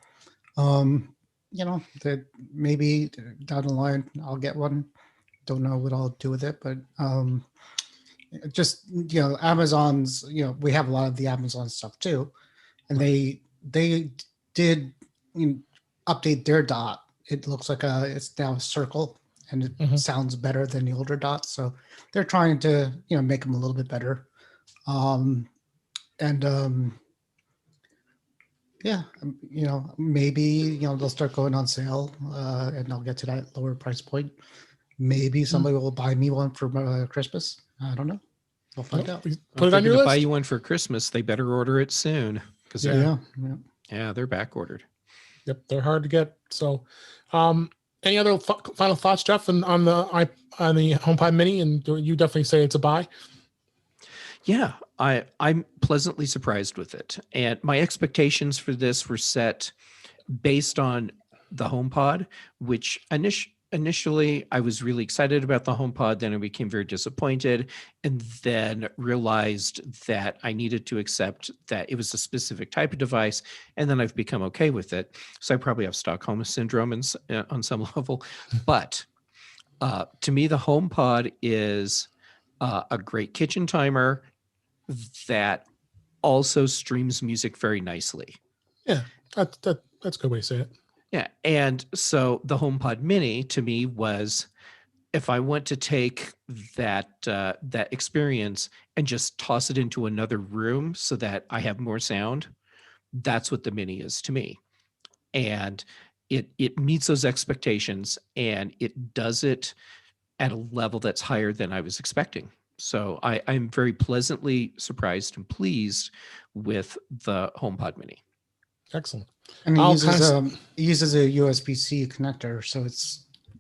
that maybe down the line I'll get one. Don't know what I'll do with it, but just Amazon's. We have a lot of the Amazon stuff too, and they did update their dot. It looks like it's now a circle, and it sounds better than the older dots. So they're trying to make them a little bit better. Maybe they'll start going on sale, and I'll get to that lower price point. Maybe somebody will buy me one for Christmas. I don't know. We'll find out. Put it on your list. Buy you one for Christmas. They better order it soon because they're back ordered. Yep, they're hard to get. So, any other final thoughts, Jeff, on the HomePod Mini? And you definitely say it's a buy. Yeah, I'm pleasantly surprised with it, and my expectations for this were set based on the HomePod, which initially I was really excited about the HomePod. Then I became very disappointed, and then realized that I needed to accept that it was a specific type of device, and then I've become okay with it. So I probably have Stockholm syndrome on some level, but to me, the HomePod is a great kitchen timer that also streams music very nicely. Yeah. That's a good way to say it. Yeah. And so the HomePod Mini to me was, if I want to take that experience and just toss it into another room so that I have more sound, that's what the Mini is to me. And it meets those expectations, and it does it at a level that's higher than I was expecting. So I'm very pleasantly surprised and pleased with the HomePod Mini. Excellent. And it I'll uses a USB-C connector, so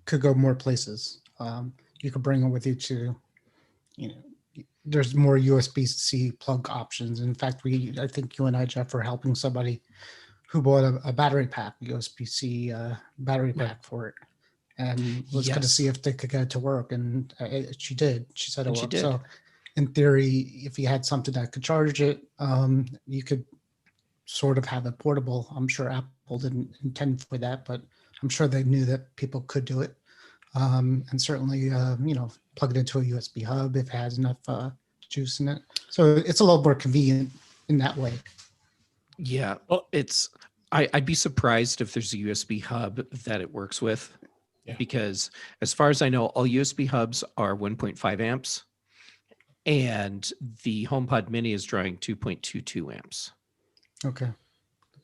could go more places. You could bring it with you to, there's more USB-C plug options. In fact, I think you and I, Jeff, are helping somebody who bought a battery pack, USB-C battery pack for it, and was going to see if they could get it to work. And she did. She said it worked. So in theory, if you had something that could charge it, you could sort of have it portable. I'm sure Apple didn't intend for that, but I'm sure they knew that people could do it. And certainly, plug it into a USB hub if it has enough juice in it. So it's a little more convenient in that way. Yeah, well, I'd be surprised if there's a USB hub that it works with, because as far as I know, all USB hubs are 1.5 amps, and the HomePod Mini is drawing 2.22 amps. Okay.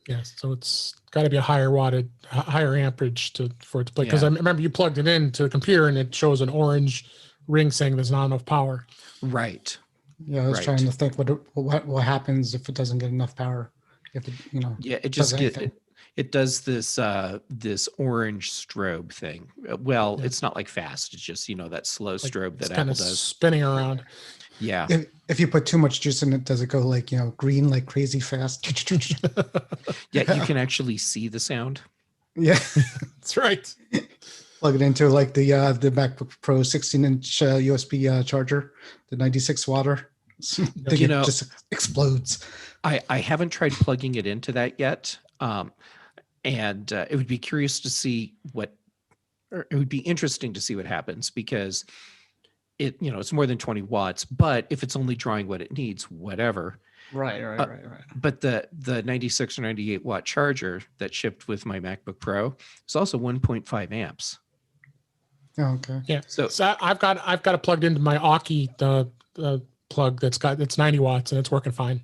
Yes, so it's got to be a higher amperage for it to play. Because I remember you plugged it into the computer and it shows an orange ring saying there's not enough power. Right. Yeah, I was trying to think what happens if it doesn't get enough power. If it, yeah, it just it does this this orange strobe thing. Well, it's not like fast. It's just that slow strobe that Apple does, spinning around. Yeah. If you put too much juice in it, does it go like green like crazy fast? Yeah, you can actually see the sound. Yeah, that's right. Plug it into like the MacBook Pro 16-inch USB charger, the 96 watter. It just explodes. I haven't tried plugging it into that yet, and it would be curious to see it would be interesting to see what happens, because it's more than 20 watts, but if it's only drawing what it needs, whatever. Right. But the 96 or 98 watt charger that shipped with my MacBook Pro is also 1.5 amps. Oh, okay. Yeah. So I've got it plugged into my Aki plug it's 90 watts and it's working fine.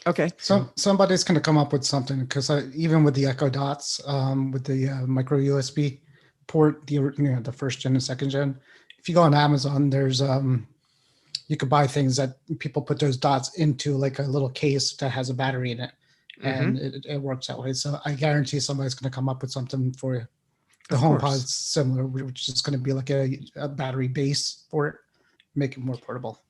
Okay. So somebody's going to come up with something, because even with the Echo Dots, with the micro USB port, the first gen and second gen, if you go on Amazon, there's you could buy things that people put those dots into, like a little case that has a battery in it, and it works that way. So I guarantee somebody's going to come up with something for you. The HomePod's similar, which is going to be like a battery base for it, make it more portable.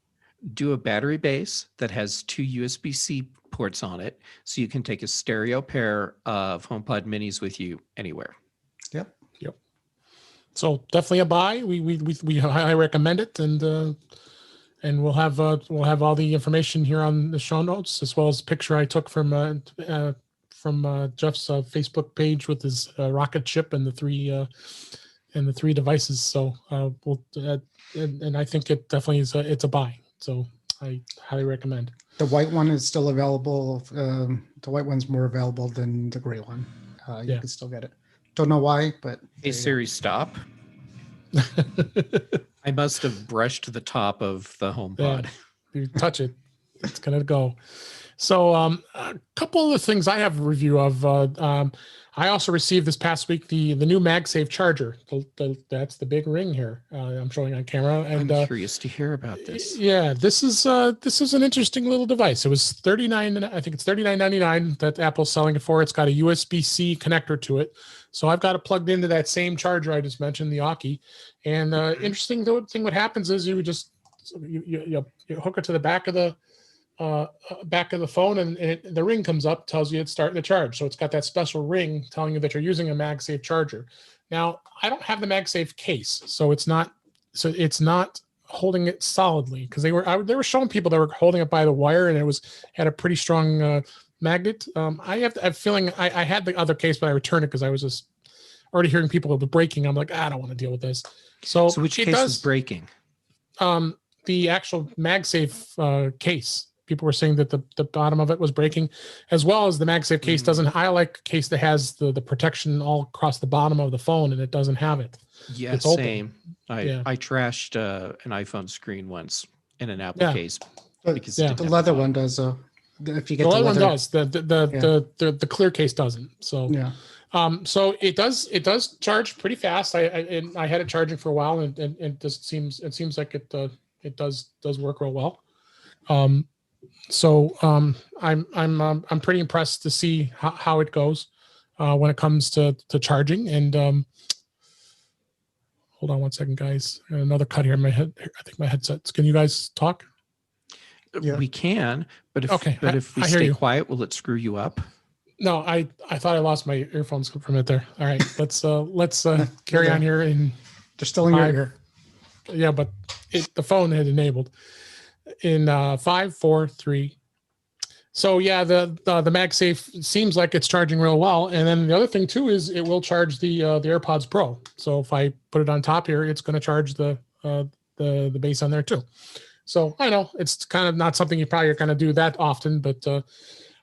Do a battery base that has 2 USB-C ports on it, so you can take a stereo pair of HomePod Minis with you anywhere. Yep. So definitely a buy. We highly recommend it, and we'll have all the information here on the show notes, as well as a picture I took from Jeff's Facebook page with his rocket ship and the three devices. So and I think it definitely it's a buy. So I highly recommend. The white one is still available. The white one's more available than the gray one. You can still get it. Don't know why, but Hey Siri, stop. I must have brushed the top of the HomePod. Yeah, you touch it, it's gonna go. So a couple of the things I have a review of. I also received this past week the new MagSafe Charger. That's the big ring here. I'm showing on camera, and I'm curious to hear about this. Yeah, this is an interesting little device. It was $39. I think it's $39.99 that Apple's selling it for. It's got a USB-C connector to it, so I've got it plugged into that same charger I just mentioned, the Aki. And interesting thing, what happens is you hook it to the back of the phone, and the ring comes up, tells you it's starting to charge. So it's got that special ring telling you that you're using a MagSafe charger. Now, I don't have the MagSafe case, so it's not holding it solidly, because they were showing people that were holding it by the wire, and it had a pretty strong magnet. I have a feeling I had the other case, but I returned it because I was just already hearing people breaking. I'm like, I don't want to deal with this. So which case is breaking? The actual MagSafe case. people were saying that the bottom of it was breaking, as well as the MagSafe case doesn't. I like a case that has the protection all across the bottom of the phone, and it doesn't have it. Yeah, It's open. same. I trashed an iPhone screen once in an Apple case because it didn't The have leather phone. one does. If you get The the other one leather, does. The clear case doesn't. So yeah. So it does charge pretty fast. I had it charging for a while, and it just seems like it does work real well. I'm pretty impressed to see how it goes when it comes to charging. And hold on one second, guys. I got another cut here in my head. I think my headset's. Can you guys talk? Yeah. We can, but if if we I hear stay you. quiet, will it screw you up? No, I thought I lost my earphones for a minute there. All right, let's carry there. on here. And They're still in your ear. yeah, but the phone had enabled in 5, 4, 3. So yeah, the MagSafe seems like it's charging real well. And then the other thing too is it will charge the AirPods Pro. So if I put it on top here, it's going to charge the base on there too. So I know it's kind of not something you probably are going to do that often, but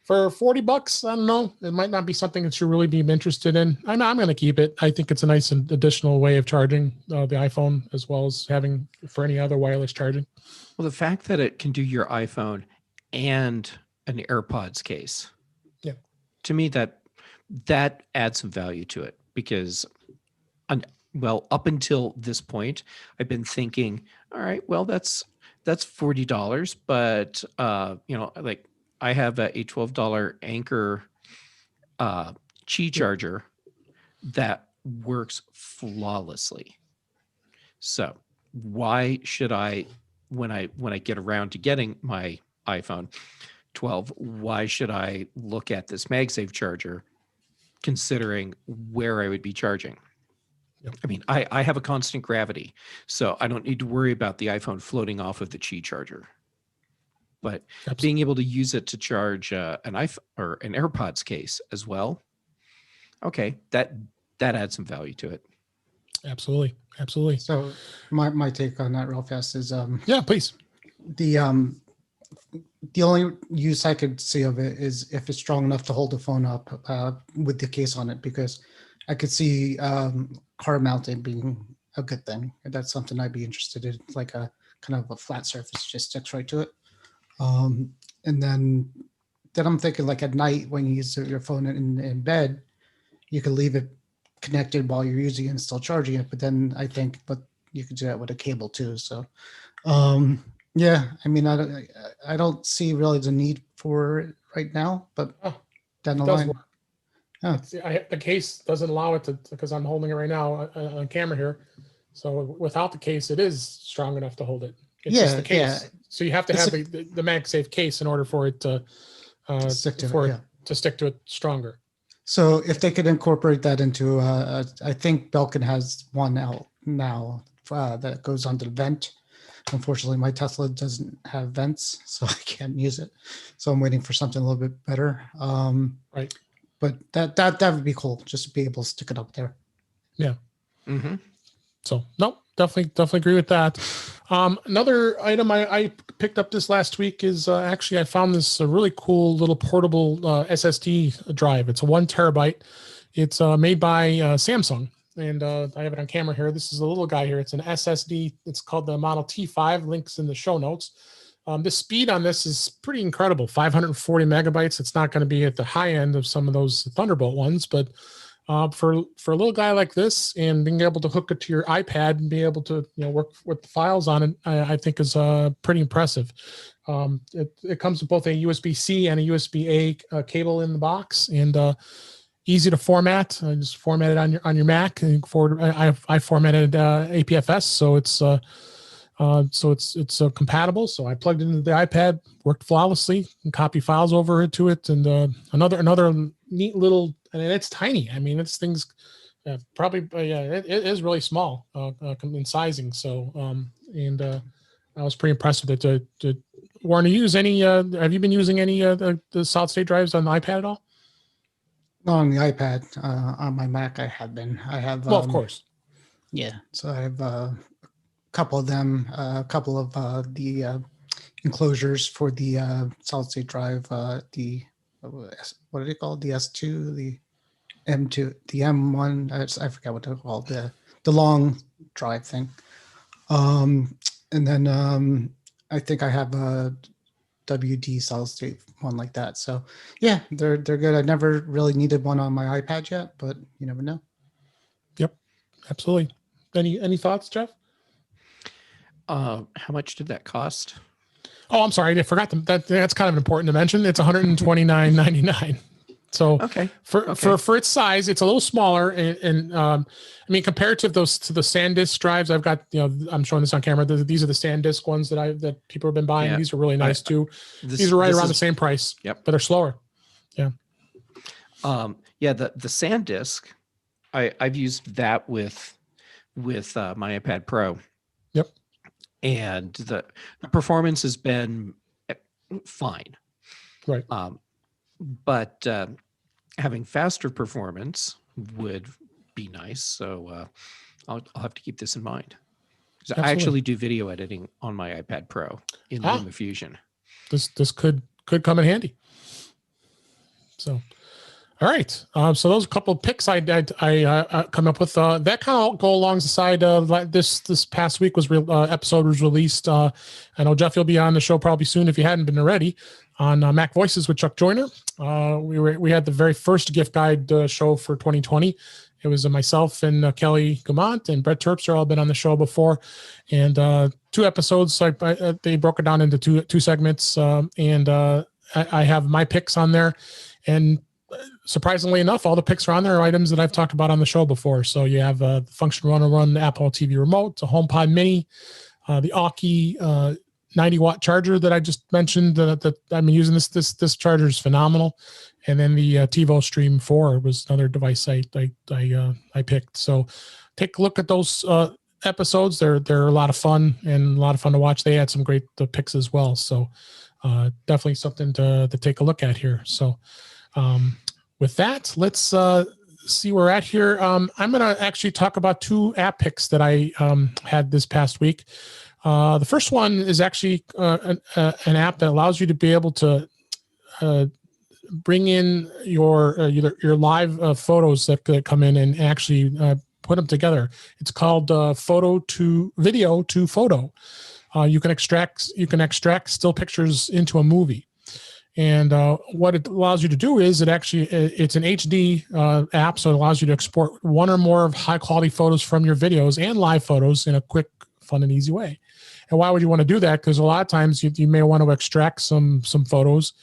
for $40, I don't know, it might not be something that you really be interested in. I'm going to keep it. I think it's a nice additional way of charging the iPhone, as well as having for any other wireless charging. Well, the fact that it can do your iPhone and an AirPods case, yeah, to me that adds some value to it, because up until this point, I've been thinking, all right, well, that's $40, but like I have a $12 Anchor Qi charger that works flawlessly. So why should I, when I get around to getting my iPhone 12, why should I look at this MagSafe charger, considering where I would be charging? Yep. I mean, I have a constant gravity, so I don't need to worry about the iPhone floating off of the Qi charger. But being able to use it to charge an iPhone or an AirPods case as well, okay, that adds some value to it. Absolutely. So my take on that real fast is yeah, please. The only use I could see of it is if it's strong enough to hold the phone up with the case on it, because I could see car mounted being a good thing. That's something I'd be interested in, like a kind of a flat surface, just sticks right to it. And then I'm thinking, like, at night when you use your phone in bed, you can leave it connected while you're using it and still charging it. But then I think, you could do that with a cable too. So, yeah, I mean, I don't see really the need for it right now, but down the line. The case doesn't allow it to, because I'm holding it right now on camera here. So without the case, it is strong enough to hold it. It's just the case. Yeah. So you have to have the MagSafe case in order for it to stick to it stronger. So if they could incorporate that into, I think Belkin has one out now that goes onto the vent. Unfortunately, my Tesla doesn't have vents, so I can't use it. So I'm waiting for something a little bit better. Right. But that would be cool, just to be able to stick it up there. Yeah. Mm-hmm. So no, definitely agree with that. Another item I picked up this last week is actually I found this really cool little portable SSD drive. It's a 1 terabyte. It's made by Samsung, and I have it on camera here. This is a little guy here. It's an SSD. It's called the Model T5. Links in the show notes. The speed on this is pretty incredible, 540 megabytes. It's not going to be at the high end of some of those Thunderbolt ones, but for a little guy like this, and being able to hook it to your iPad and be able to work with the files on it, I think is pretty impressive. It comes with both a USB-C and a USB-A cable in the box, and easy to format. Just format it on your Mac. And I formatted APFS, so it's compatible. So I plugged it into the iPad, worked flawlessly, and copy files over to it. And another neat little, and it's tiny. I mean, this thing's probably it is really small in sizing. So I was pretty impressed with it. Warren, have you been using any the solid state drives on the iPad at all? No, on the iPad. On my Mac, I have been. I have. Well, of course. Yeah. So I have couple of them, a couple of the enclosures for the solid state drive. What are they called? The S2, the M2, the M1. I forget what they're called. The long drive thing. And then I think I have a WD solid state one like that. So yeah, they're good. I never really needed one on my iPad yet, but you never know. Yep, absolutely. Any thoughts, Jeff? How much did that cost? Oh, I'm sorry, I forgot that's kind of important to mention. It's $129.99. So Okay. For its size, it's a little smaller, and I mean, compared to the SanDisk drives, I've got, I'm showing this on camera. These are the SanDisk ones that people have been buying. Yeah. These are really nice too. These are right around the same price. Yep. But they're slower. Yeah. Yeah. The SanDisk, I've used that with my iPad Pro. Yep. And the performance has been fine. Right. But having faster performance would be nice. So I'll have to keep this in mind. I actually do video editing on my iPad Pro in LumaFusion. This could come in handy. So, all right. So those are a couple of picks I come up with. That kind of go alongside this past week episode was released. I know Jeff, you'll be on the show probably soon if you hadn't been already, on Mac Voices with Chuck Joyner. We had the very first gift guide show for 2020. It was myself and Kelly Gamont and Brett Terpster all been on the show before, and 2 episodes. They broke it down into two segments, and I have my picks on there, and surprisingly enough, all the picks are on there are items that I've talked about on the show before. So you have the Function Run Apple TV remote, the HomePod Mini, the Aukey 90-watt charger that I just mentioned. That I've been using. This charger is phenomenal. And then the TiVo Stream 4 was another device I picked. So take a look at those episodes. They're a lot of fun and a lot of fun to watch. They had some great picks as well. So definitely something to take a look at here. So with that, let's see where we're at here. I'm going to actually talk about 2 app picks that I had this past week. The first one is actually an app that allows you to be able to bring in your live photos that come in and actually put them together. It's called video to photo. You can extract still pictures into a movie. And what it allows you to do is it's an HD app, so it allows you to export one or more of high quality photos from your videos and live photos in a quick, fun, and easy way. And why would you want to do that? Because a lot of times you may want to extract some photos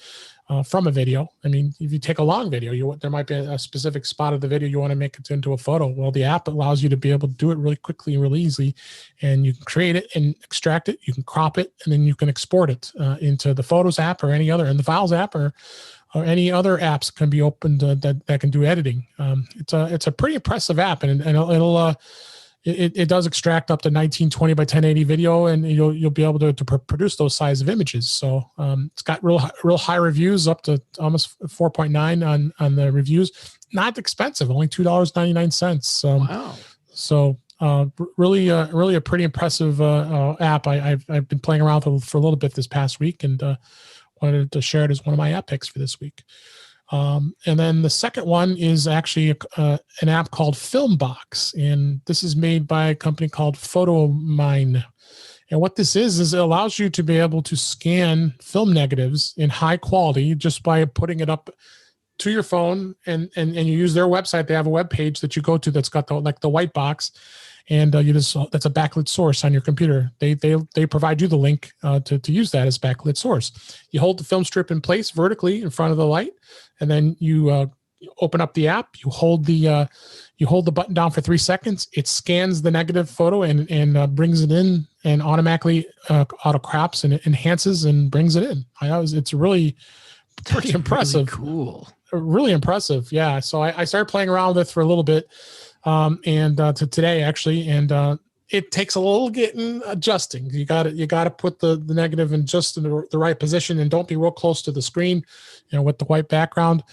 from a video. I mean, if you take a long video, there might be a specific spot of the video you want to make it into a photo. Well, the app allows you to be able to do it really quickly and really easily, and you can create it and extract it. You can crop it, and then you can export it into the Photos app or any other, and the Files app or any other apps can be opened that can do editing. It's a pretty impressive app, and it does extract up to 1920 by 1080 video, and you'll be able to produce those size of images. So it's got real high reviews, up to almost 4.9 on the reviews. Not expensive, only $2.99. Wow. So really a pretty impressive app. I've been playing around with it for a little bit this past week, and wanted to share it as one of my app picks for this week. And then the second one is actually an app called Filmbox, and this is made by a company called PhotoMine. And what this is it allows you to be able to scan film negatives in high quality just by putting it up to your phone, and you use their website. They have a web page that you go to that's got the white box, and that's a backlit source on your computer. They provide you the link to use that as backlit source. You hold the film strip in place vertically in front of the light, and then you open up the app. You hold the button down for 3 seconds. It scans the negative photo and brings it in, and automatically auto crops and enhances and brings it in. It's really pretty impressive. Really cool. Really impressive. Yeah. So I started playing around with it for a little bit. To today actually, and it takes a little adjusting. You got to put the negative in just in the right position, and don't be real close to the screen, with the white background.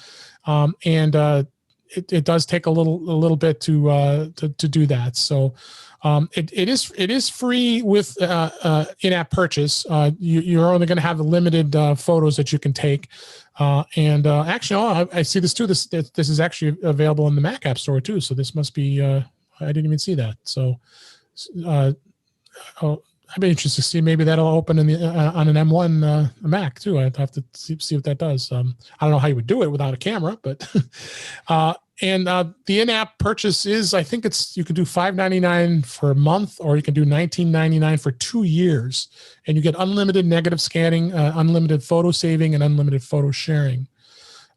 And it does take a little bit to do that. So it is free with in-app purchase. You're only going to have the limited photos that you can take. And actually, I see this too. This is actually available in the Mac App Store too. So this must be. I didn't even see that. So I'd be interested to see. Maybe that'll open in the on an M1 Mac too. I'd have to see what that does. I don't know how you would do it without a camera, but and the in-app purchase is, I think you can do $5.99 for a month, or you can do $19.99 for 2 years, and you get unlimited negative scanning, unlimited photo saving, and unlimited photo sharing.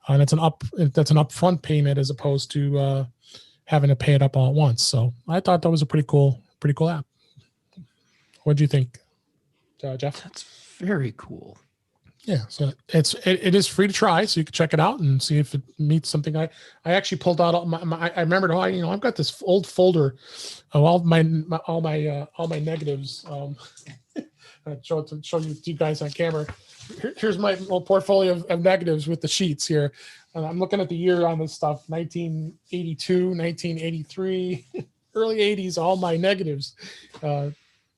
And that's an upfront payment as opposed to having to pay it up all at once. So I thought that was a pretty cool app. What do you think, Jeff? That's very cool. Yeah, so it is free to try, so you can check it out and see if it meets something. I actually pulled out I remembered, I've got this old folder of all my negatives. I show you guys on camera. Here's my little portfolio of negatives with the sheets here. And I'm looking at the year on this stuff: 1982, 1983, early 80s. All my negatives.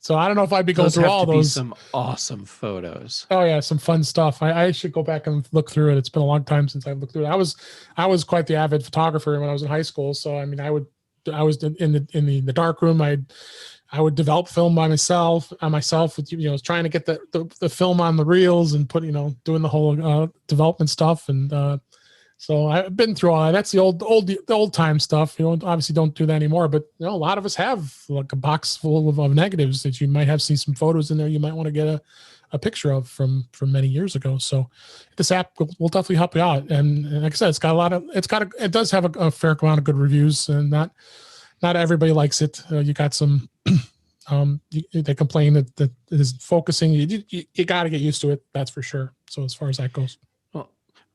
So I don't know if I'd be going through all those. Some awesome photos. Oh yeah, some fun stuff. I should go back and look through it. It's been a long time since I've looked through it. I was quite the avid photographer when I was in high school. So I mean, I was in the dark room. I would develop film by myself with trying to get the film on the reels and doing the whole development stuff. And so I've been through all that. That's the old time stuff. Obviously don't do that anymore, but a lot of us have like a box full of negatives that you might have seen some photos in there you might want to get a picture of from many years ago. So this app will definitely help you out. And like I said, it does have a fair amount of good reviews, and not everybody likes it. You got some they complain that it is focusing. You got to get used to it. That's for sure. So as far as that goes.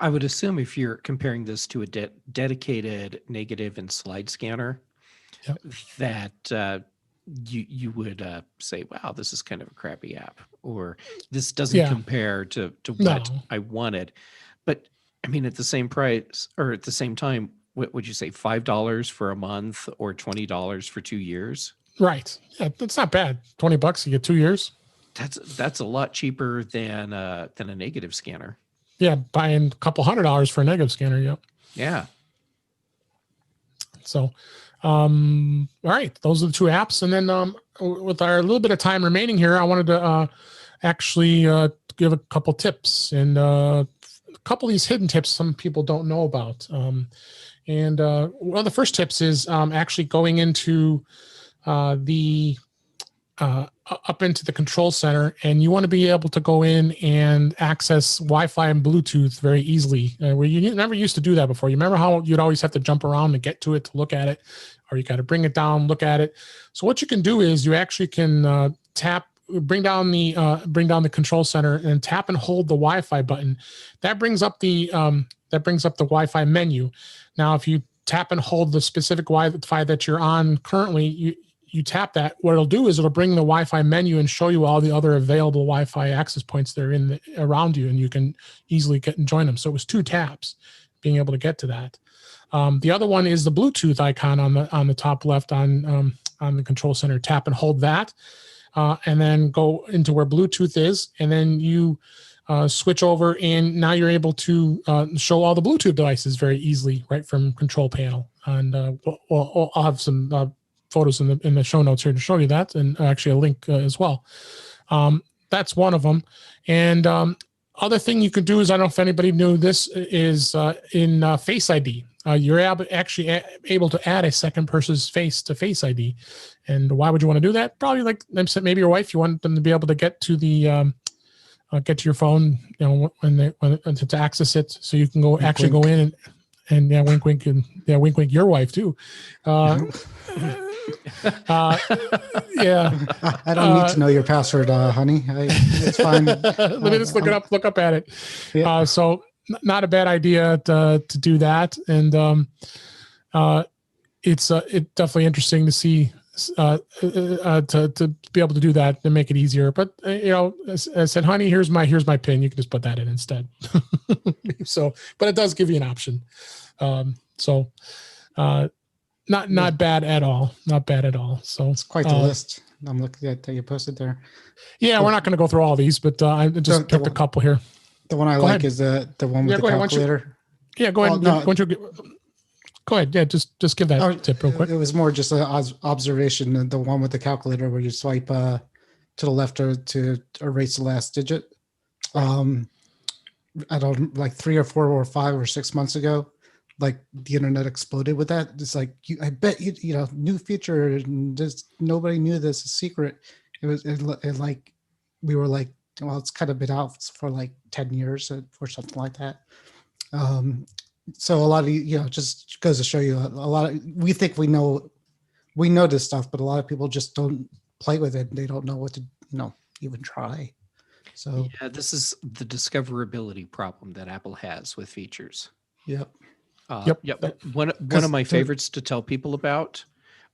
I would assume if you're comparing this to a dedicated negative and slide scanner, yep, that you would say, wow, this is kind of a crappy app, or this doesn't compare to what I wanted. But I mean, at the same price, or at the same time, what would you say, $5 for a month or $20 for 2 years? Right. Yeah, that's not bad. $20, you get 2 years. That's a lot cheaper than a negative scanner. Yeah, buying a couple $100 for a negative scanner. Yep. Yeah. So, all right, those are the two apps. And then with our little bit of time remaining here, I wanted to actually give a couple tips, and a couple of these hidden tips some people don't know about. And one of the first tips is actually going into up into the control center, and you want to be able to go in and access Wi-Fi and Bluetooth very easily, where you never used to do that before. You remember how you'd always have to jump around to get to it, to look at it, or you got to bring it down, look at it. So what you can do is you actually can bring down the control center and tap and hold the Wi-Fi button. That brings up the Wi-Fi menu. Now, if you tap and hold the specific Wi-Fi that you're on currently, you tap that, what it'll do is it'll bring the Wi-Fi menu and show you all the other available Wi-Fi access points that are around you, and you can easily get and join them. So it was 2 taps being able to get to that. The other one is the Bluetooth icon on the top left on the control center. Tap and hold that, and then go into where Bluetooth is, and then you switch over, and now you're able to show all the Bluetooth devices very easily right from control panel. And I'll have some photos in the show notes here to show you that, and actually a link as well. That's one of them. And other thing you could do is, I don't know if anybody knew this, is in Face ID. You're actually able to add a second person's face to Face ID. And why would you want to do that? Probably like maybe your wife, you want them to be able to get to get to your phone, to access it, so you can go in and wink wink, and wink wink your wife too. Yeah, I don't need to know your password, honey. It's fine. Let me just look up at it. Yeah. So not a bad idea to do that, and it's definitely interesting to see to be able to do that and make it easier. But as I said, honey, here's my pin. You can just put that in instead. So, but it does give you an option. So Not bad at all. Not bad at all. So It's quite the list. I'm looking at that you posted there. Yeah, we're not going to go through all these, but I just picked a couple here. The one I Go like ahead. is the one with the go ahead. calculator. Go ahead. Go ahead. Yeah, just give that tip real quick. It was more just an observation. The one with the calculator where you swipe to the left to erase the last digit. I don't like 3 or 4 or 5 or 6 months ago, like the internet exploded with that. It's like I bet you know new feature and just nobody knew this, a secret. It like we were like, well, it's kind of been out for like 10 years or something like that. So a lot of just goes to show you a lot of, we think we know this stuff, but a lot of people just don't play with it. They don't know what to even try. So yeah, this is the discoverability problem that Apple has with features. Yep. One of my favorites to tell people about,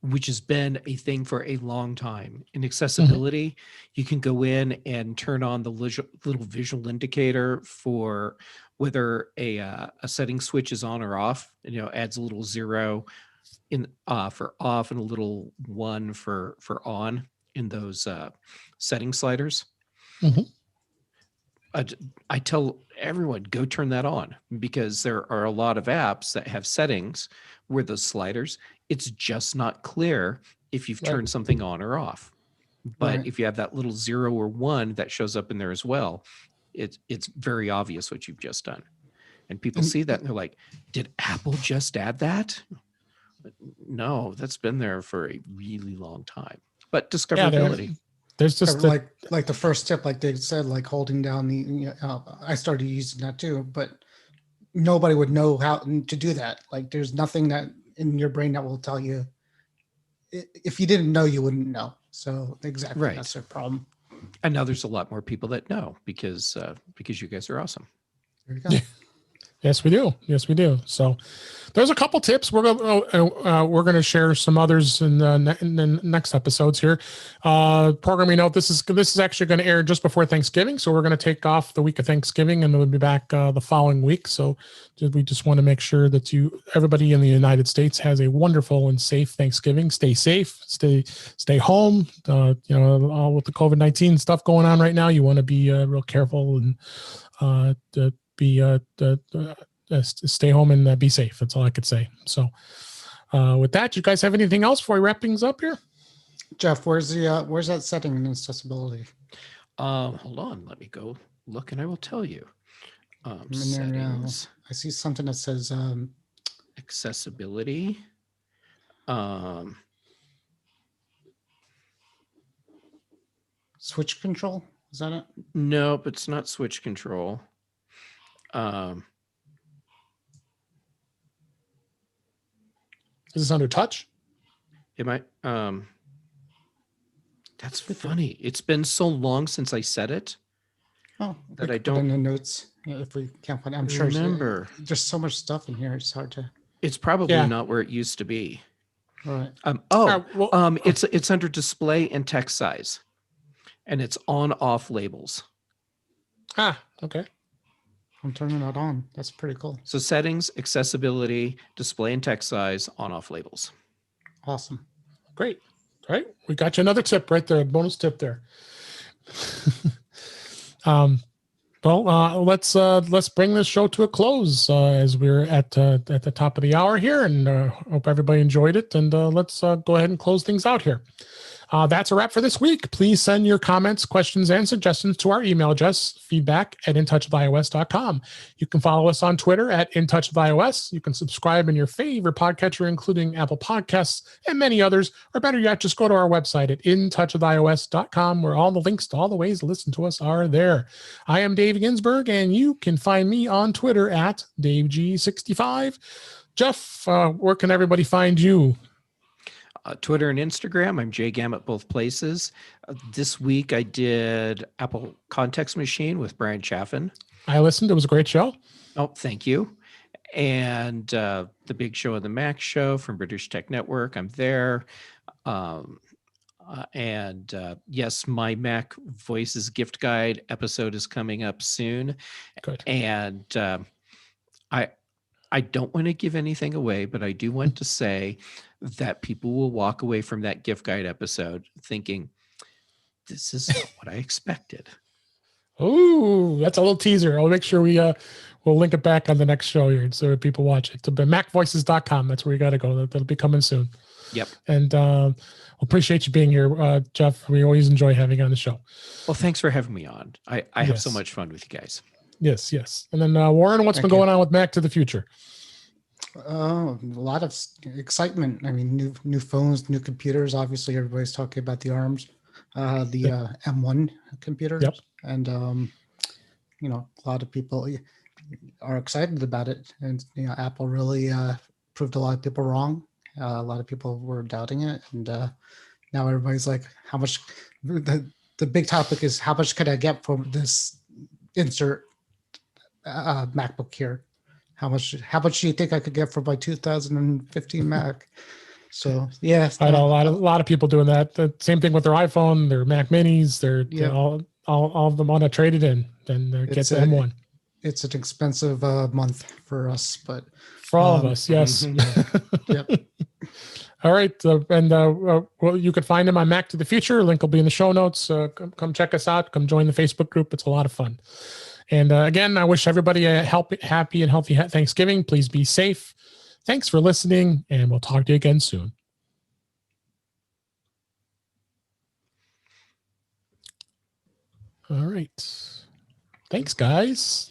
which has been a thing for a long time in accessibility, you can go in and turn on the little visual indicator for whether a setting switch is on or off. And, adds a little 0 in for off and a little 1 for on in those setting sliders. I tell everyone, go turn that on, because there are a lot of apps that have settings where those sliders, it's just not clear if you've turned something on or off. But if you have that little 0 or 1 that shows up in there as well, it's very obvious what you've just done. And people see that and they're like, did Apple just add that? But no, that's been there for a really long time. But discoverability. There's just like the first tip, like they said, like holding down the. I started using that too, but nobody would know how to do that. Like, there's nothing that in your brain that will tell you. If you didn't know, you wouldn't know. So exactly, that's their problem. And now there's a lot more people that know because you guys are awesome. There you go. Yes, we do. Yes, we do. So there's a couple tips. We're going to share some others in the next episodes here. Programming note: this is actually going to air just before Thanksgiving, so we're going to take off the week of Thanksgiving, and we'll be back the following week. So we just want to make sure that everybody in the United States has a wonderful and safe Thanksgiving. Stay safe. Stay home. All with the COVID-19 stuff going on right now, you want to be real careful and stay home and be safe. That's all I could say. So with that, you guys have anything else before we wrap things up here? Jeff, where's that setting in accessibility? Hold on, let me go look and I will tell you. Settings. I see something that says accessibility. Switch control. Is that it? Nope, it's not switch control. Is this under touch? It might. That's funny. It's been so long since I said it. Oh, that I don't. In the notes, if we can't find, I'm sure. Remember, there's so much stuff in here. It's hard to. It's probably not where it used to be. Right. It's under display and text size, and it's on/off labels. Okay. I'm turning that on. That's pretty cool. So settings, accessibility, display and text size, on/off labels. Awesome. Great. All right. We got you another tip right there. Bonus tip there. Let's bring this show to a close as we're at the top of the hour here, and hope everybody enjoyed it. And let's go ahead and close things out here. That's a wrap for this week. Please send your comments, questions, and suggestions to our email address, feedback@intouchwithios.com. You can follow us on Twitter @intouchwithios. You can subscribe in your favorite podcatcher, including Apple Podcasts and many others. Or better yet, just go to our website at intouchwithios.com, where all the links to all the ways to listen to us are there. I am Dave Ginsburg, and you can find me on Twitter @DaveG65. Jeff, where can everybody find you? Twitter and Instagram. I'm JGam at both places. This week I did Apple Context Machine with Brian Chaffin. I listened. It was a great show. Oh, thank you. And the Big Show and the Mac Show from British Tech Network. I'm there. Yes, my Mac Voices gift guide episode is coming up soon. Good. And I don't want to give anything away, but I do want to say that people will walk away from that gift guide episode thinking, this is not what I expected. Oh, that's a little teaser. I'll make sure we'll link it back on the next show here so people watch it. To macvoices.com. That's where you got to go. That'll be coming soon. Yep. And appreciate you being here, Jeff. We always enjoy having you on the show. Well, thanks for having me on. I have so much fun with you guys. Yes. And then Warren, what's been going on with Mac to the Future? A lot of excitement. I mean, new phones, new computers. Obviously, everybody's talking about the ARMs, the M1 computer. Yep. And, a lot of people are excited about it. And, Apple really proved a lot of people wrong. A lot of people were doubting it. And now everybody's like, how much? The big topic is how much could I get for this insert MacBook here? How much do you think I could get for my 2015 Mac? So yeah, I know a lot of people doing that. The same thing with their iPhone, their Mac Minis. They're all of them want to trade it in, then they get the M1. It's an expensive month for us, but for all of us, yes. Yep. All right, well, you can find him on Mac to the Future. Link will be in the show notes. Come check us out. Come join the Facebook group. It's a lot of fun. And again, I wish everybody a happy and healthy Thanksgiving. Please be safe. Thanks for listening, and we'll talk to you again soon. All right. Thanks, guys.